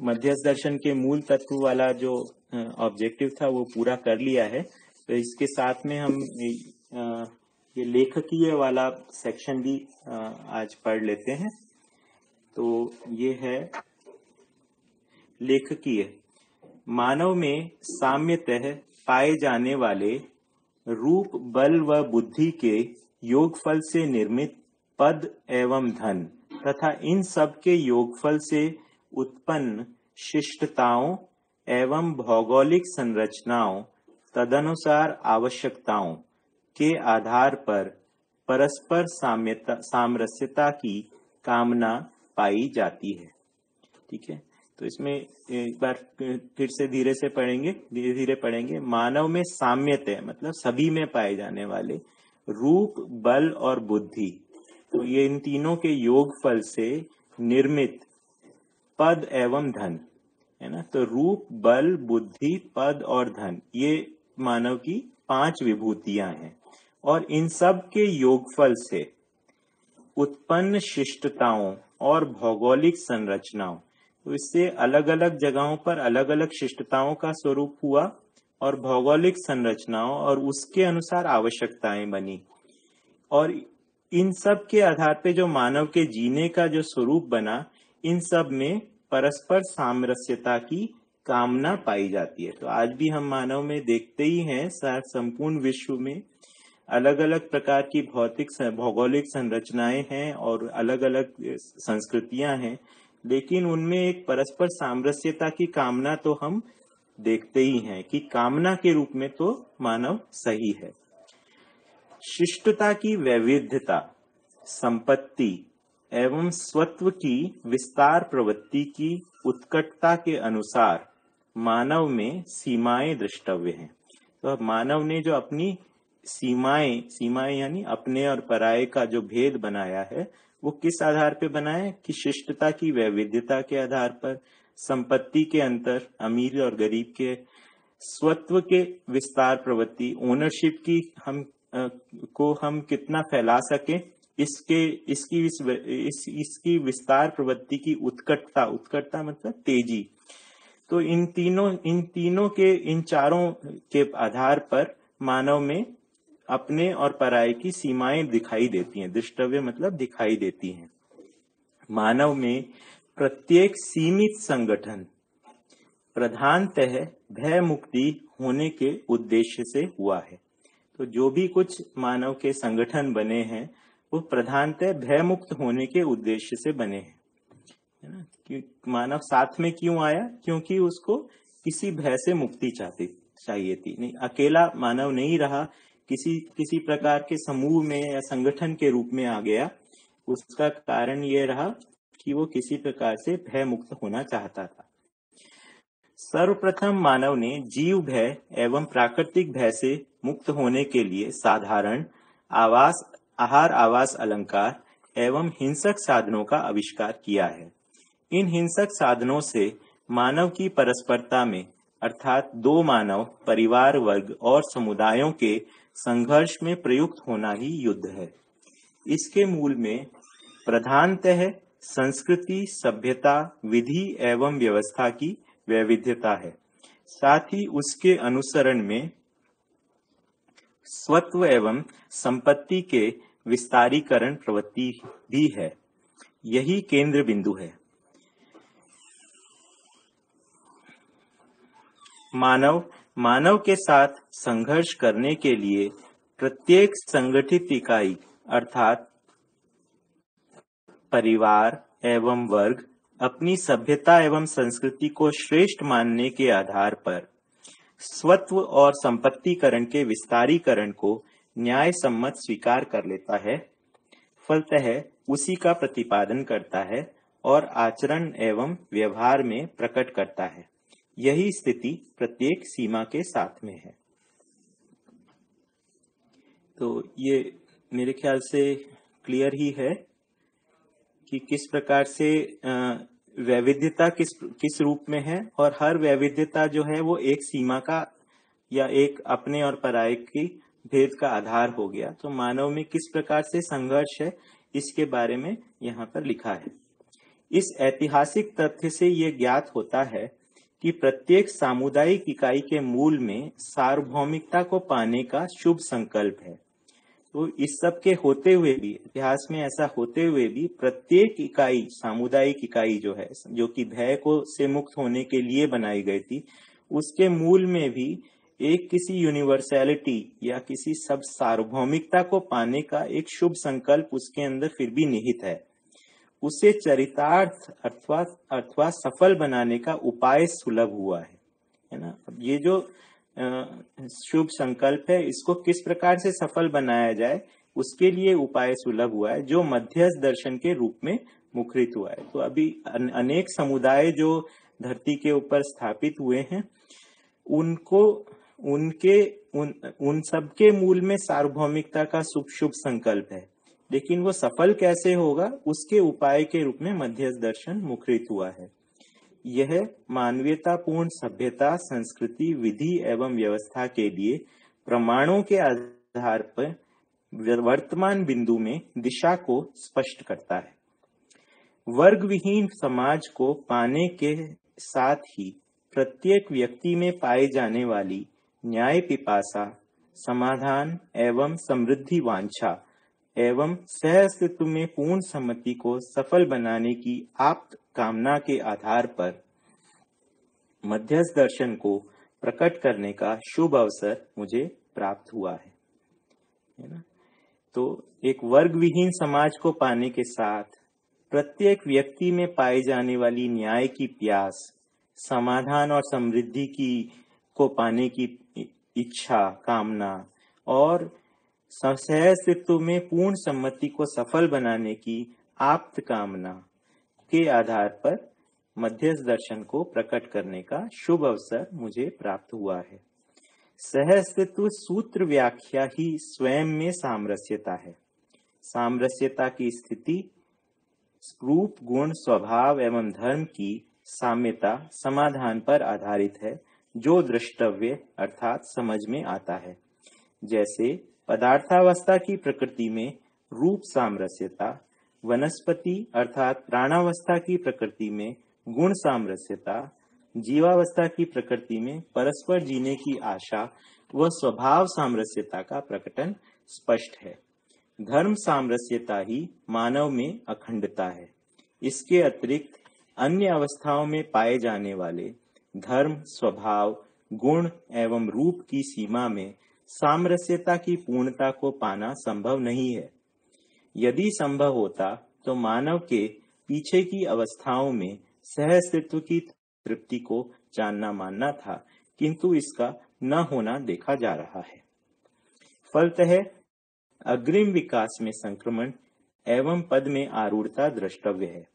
मध्यस्थ दर्शन के मूल तत्व वाला जो ऑब्जेक्टिव था वो पूरा कर लिया है। तो इसके साथ में हम ये लेखकीय वाला सेक्शन भी आज पढ़ लेते हैं। तो ये है लेखकीय। मानव में साम्यतः पाए जाने वाले रूप, बल व बुद्धि के योगफल से निर्मित पद एवं धन तथा इन सब के योगफल से उत्पन्न शिष्टताओं एवं भौगोलिक संरचनाओं तदनुसार आवश्यकताओं के आधार पर परस्पर सामरस्यता की कामना पाई जाती है। ठीक है, तो इसमें एक बार फिर से धीरे धीरे पढ़ेंगे। मानव में साम्यता मतलब सभी में पाए जाने वाले रूप, बल और बुद्धि, तो ये इन तीनों के योगफल से निर्मित पद एवं धन है ना। तो रूप, बल, बुद्धि, पद और धन ये मानव की 5 विभूतियां हैं और इन सब के योगफल से उत्पन्न शिष्टताओं और भौगोलिक संरचनाओं, तो इससे अलग अलग जगहों पर अलग अलग शिष्टताओं का स्वरूप हुआ और भौगोलिक संरचनाओं और उसके अनुसार आवश्यकताएं बनी और इन सब के आधार पे जो मानव के जीने का जो स्वरूप बना, इन सब में परस्पर सामरस्यता की कामना पाई जाती है। तो आज भी हम मानव में देखते ही हैं, संपूर्ण विश्व में अलग अलग प्रकार की भौगोलिक संरचनाएं हैं और अलग अलग संस्कृतियां हैं, लेकिन उनमें एक परस्पर सामरस्यता की कामना तो हम देखते ही हैं कि कामना के रूप में तो मानव सही है। शिष्टता की वैविध्यता, संपत्ति एवं स्वत्व की विस्तार प्रवृत्ति की उत्कटता के अनुसार मानव में सीमाएं द्रष्टव्य हैं। तो अब मानव ने जो अपनी सीमाएं यानी अपने और पराये का जो भेद बनाया है, वो किस आधार पे बनाया है कि शिष्टता की वैविध्यता के आधार पर, संपत्ति के अंतर, अमीर और गरीब के, स्वत्व के विस्तार प्रवृत्ति, ओनरशिप की हम कितना फैला सके, इसकी विस्तार प्रवृत्ति की उत्कटता मतलब तेजी। तो इन तीनों के, इन चारों के आधार पर मानव में अपने और पराये की सीमाएं दिखाई देती हैं। दृष्टव्य मतलब दिखाई देती हैं। मानव में प्रत्येक सीमित संगठन प्रधानतः भय मुक्ति होने के उद्देश्य से हुआ है। तो जो भी कुछ मानव के संगठन बने हैं वो प्रधानतः भय मुक्त होने के उद्देश्य से बने हैं, है ना। कि मानव साथ में क्यों आया, क्योंकि उसको किसी भय से मुक्ति चाहिए थी। नहीं, अकेला मानव नहीं रहा, किसी प्रकार के समूह में या संगठन के रूप में आ गया। उसका कारण ये रहा कि वो किसी प्रकार से भय मुक्त होना चाहता था। सर्वप्रथम मानव ने जीव भय एवं प्राकृतिक भय से मुक्त होने के लिए साधारण आहार आवास अलंकार एवं हिंसक साधनों का आविष्कार किया है। इन हिंसक साधनों से मानव की परस्परता में अर्थात दो मानव परिवार वर्ग और समुदायों के संघर्ष में प्रयुक्त होना ही युद्ध है। इसके मूल में प्रधानतः संस्कृति, सभ्यता, विधि एवं व्यवस्था की वैविध्यता है। साथ ही उसके अनुसरण में स्वत्व एवं संपत्ति के विस्तारीकरण प्रवृत्ति भी है। यही केंद्र बिंदु है। मानव के साथ संघर्ष करने के लिए प्रत्येक संगठित इकाई अर्थात परिवार एवं वर्ग अपनी सभ्यता एवं संस्कृति को श्रेष्ठ मानने के आधार पर स्वत्व और संपत्तिकरण के विस्तारीकरण को न्याय सम्मत स्वीकार कर लेता है, फलतः उसी का प्रतिपादन करता है और आचरण एवं व्यवहार में प्रकट करता है। यही स्थिति प्रत्येक सीमा के साथ में है। तो ये मेरे ख्याल से क्लियर ही है कि किस प्रकार से वैविध्यता किस रूप में है, और हर वैविध्यता जो है वो एक सीमा का या एक अपने और पराये की भेद का आधार हो गया। तो मानव में किस प्रकार से संघर्ष है, इसके बारे में यहाँ पर लिखा है। इस ऐतिहासिक तथ्य से ये ज्ञात होता है कि प्रत्येक सामुदायिक इकाई के मूल में सार्वभौमिकता को पाने का शुभ संकल्प है। तो इस सब के होते हुए भी, इतिहास में ऐसा होते हुए भी, प्रत्येक इकाई, सामुदायिक इकाई जो है, जो कि भय को से मुक्त होने के लिए बनाई गई थी, उसके मूल में भी एक किसी यूनिवर्सैलिटी या किसी सब सार्वभौमिकता को पाने का एक शुभ संकल्प उसके अंदर फिर भी निहित है। उसे चरितार्थ अथवा सफल बनाने का उपाय सुलभ हुआ है ना। अब ये जो शुभ संकल्प है, इसको किस प्रकार से सफल बनाया जाए, उसके लिए उपाय सुलभ हुआ है, जो मध्यस्थ दर्शन के रूप में मुखरित हुआ है। तो अभी अनेक समुदाय जो धरती के ऊपर स्थापित हुए हैं, उनको उन सबके मूल में सार्वभौमिकता का शुभ संकल्प है, लेकिन वो सफल कैसे होगा, उसके उपाय के रूप में मध्यस्थ दर्शन मुखरित हुआ है। यह मानवीयतापूर्ण सभ्यता, संस्कृति, विधि एवं व्यवस्था के लिए प्रमाणों के आधार पर वर्तमान बिंदु में दिशा को स्पष्ट करता है। वर्ग विहीन समाज को पाने के साथ ही प्रत्येक व्यक्ति में पाई जाने वाली न्याय पिपासा, समाधान एवं समृद्धि वांछा एवं सह अस्तित्व में पूर्ण सम्मति को सफल बनाने की आप्त कामना के आधार पर मध्यस्थ दर्शन को प्रकट करने का शुभ अवसर मुझे प्राप्त हुआ है ना। तो एक वर्ग विहीन समाज को पाने के साथ प्रत्येक व्यक्ति में पाई जाने वाली न्याय की प्यास, समाधान और समृद्धि को पाने की इच्छा, कामना और सह अस्तित्व में पूर्ण सम्मति को सफल बनाने की आप्त कामना के आधार पर मध्यस्थ दर्शन को प्रकट करने का शुभ अवसर मुझे प्राप्त हुआ है। सह अस्तित्व सूत्र व्याख्या ही स्वयं में सामरस्यता है। सामरस्यता की स्थिति रूप, गुण, स्वभाव एवं धर्म की साम्यता समाधान पर आधारित है, जो द्रष्टव्य अर्थात समझ में आता है। जैसे पदार्थावस्था की प्रकृति में रूप सामरस्यता, वनस्पति अर्थात प्राणावस्था की प्रकृति में गुण सामरस्यता, जीवावस्था की प्रकृति में परस्पर जीने की आशा व स्वभाव सामरस्यता का प्रकटन स्पष्ट है। धर्म सामरस्यता ही मानव में अखंडता है। इसके अतिरिक्त अन्य अवस्थाओं में पाए जाने वाले धर्म, स्वभाव, गुण एवं रूप की सीमा में सामरस्यता की पूर्णता को पाना संभव नहीं है। यदि संभव होता तो मानव के पीछे की अवस्थाओं में सह अस्तित्व की तृप्ति को जानना मानना था, किंतु इसका न होना देखा जा रहा है। फलतः अग्रिम विकास में संक्रमण एवं पद में आरूढ़ता द्रष्टव्य है।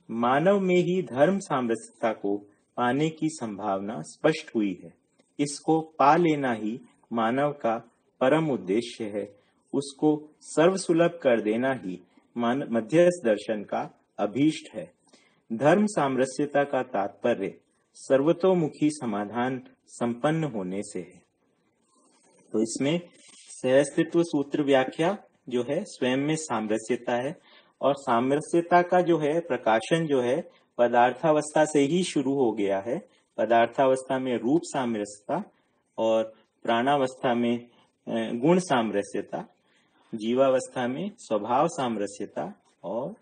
मानव में ही धर्म सामरस्यता को पाने की संभावना स्पष्ट हुई है। इसको पा लेना ही मानव का परम उद्देश्य है। उसको सर्वसुलभ कर देना ही मध्यस्थ दर्शन का अभीष्ट है। धर्म सामरस्यता का तात्पर्य सर्वतोमुखी समाधान संपन्न होने से है। तो इसमें सहअस्तित्व सूत्र व्याख्या जो है स्वयं में सामरस्यता है, और सामरस्यता का जो है प्रकाशन जो है पदार्थावस्था से ही शुरू हो गया है। पदार्थावस्था में रूप सामरस्यता और प्राणावस्था में गुण सामरस्यता, जीवावस्था में स्वभाव सामरस्यता और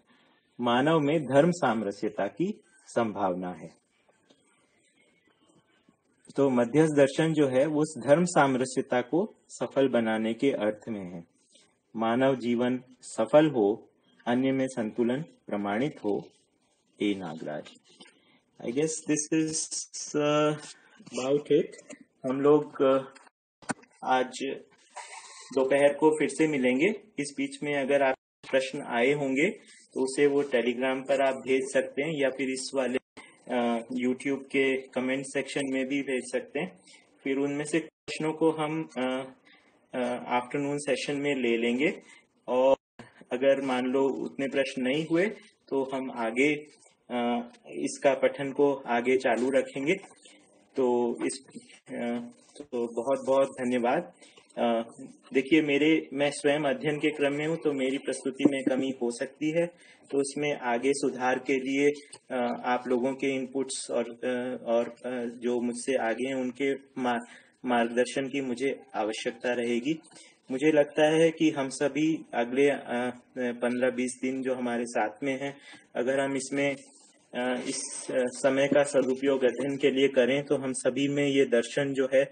मानव में धर्म सामरस्यता की संभावना है। तो मध्यस्थ दर्शन जो है वो उस धर्म सामरस्यता को सफल बनाने के अर्थ में है। मानव जीवन सफल हो, अन्य में संतुलन प्रमाणित हो। ए Nagaraj, I guess this is about it. हम लोग आज दोपहर को फिर से मिलेंगे। इस बीच में अगर आप प्रश्न आए होंगे तो उसे वो टेलीग्राम पर आप भेज सकते हैं, या फिर इस वाले YouTube के कमेंट सेक्शन में भी भेज सकते हैं। फिर उनमें से प्रश्नों को हम आफ्टरनून सेशन में ले लेंगे, और अगर मान लो उतने प्रश्न नहीं हुए तो हम आगे इसका पठन को आगे चालू रखेंगे। तो तो बहुत बहुत धन्यवाद। देखिए, मैं स्वयं अध्ययन के क्रम में हूँ, तो मेरी प्रस्तुति में कमी हो सकती है, तो उसमें आगे सुधार के लिए आप लोगों के इनपुट्स और जो मुझसे आगे हैं उनके मार्गदर्शन की मुझे आवश्यकता रहेगी। मुझे लगता है कि हम सभी अगले 15-20 दिन जो हमारे साथ में हैं, अगर हम इसमें इस समय का सदुपयोग अध्ययन के लिए करें, तो हम सभी में ये दर्शन जो है,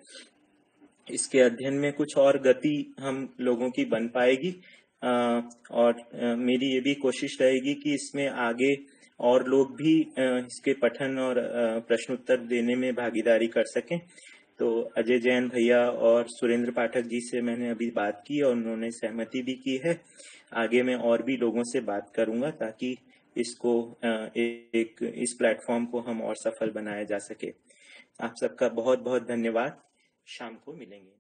इसके अध्ययन में कुछ और गति हम लोगों की बन पाएगी। और मेरी ये भी कोशिश रहेगी कि इसमें आगे और लोग भी इसके पठन और प्रश्नोत्तर देने में भागीदारी कर सकें। तो अजय जैन भैया और सुरेंद्र पाठक जी से मैंने अभी बात की और उन्होंने सहमति भी की है। आगे मैं और भी लोगों से बात करूंगा ताकि इसको इस प्लेटफॉर्म को हम और सफल बनाया जा सके। आप सबका बहुत बहुत धन्यवाद। शाम को मिलेंगे।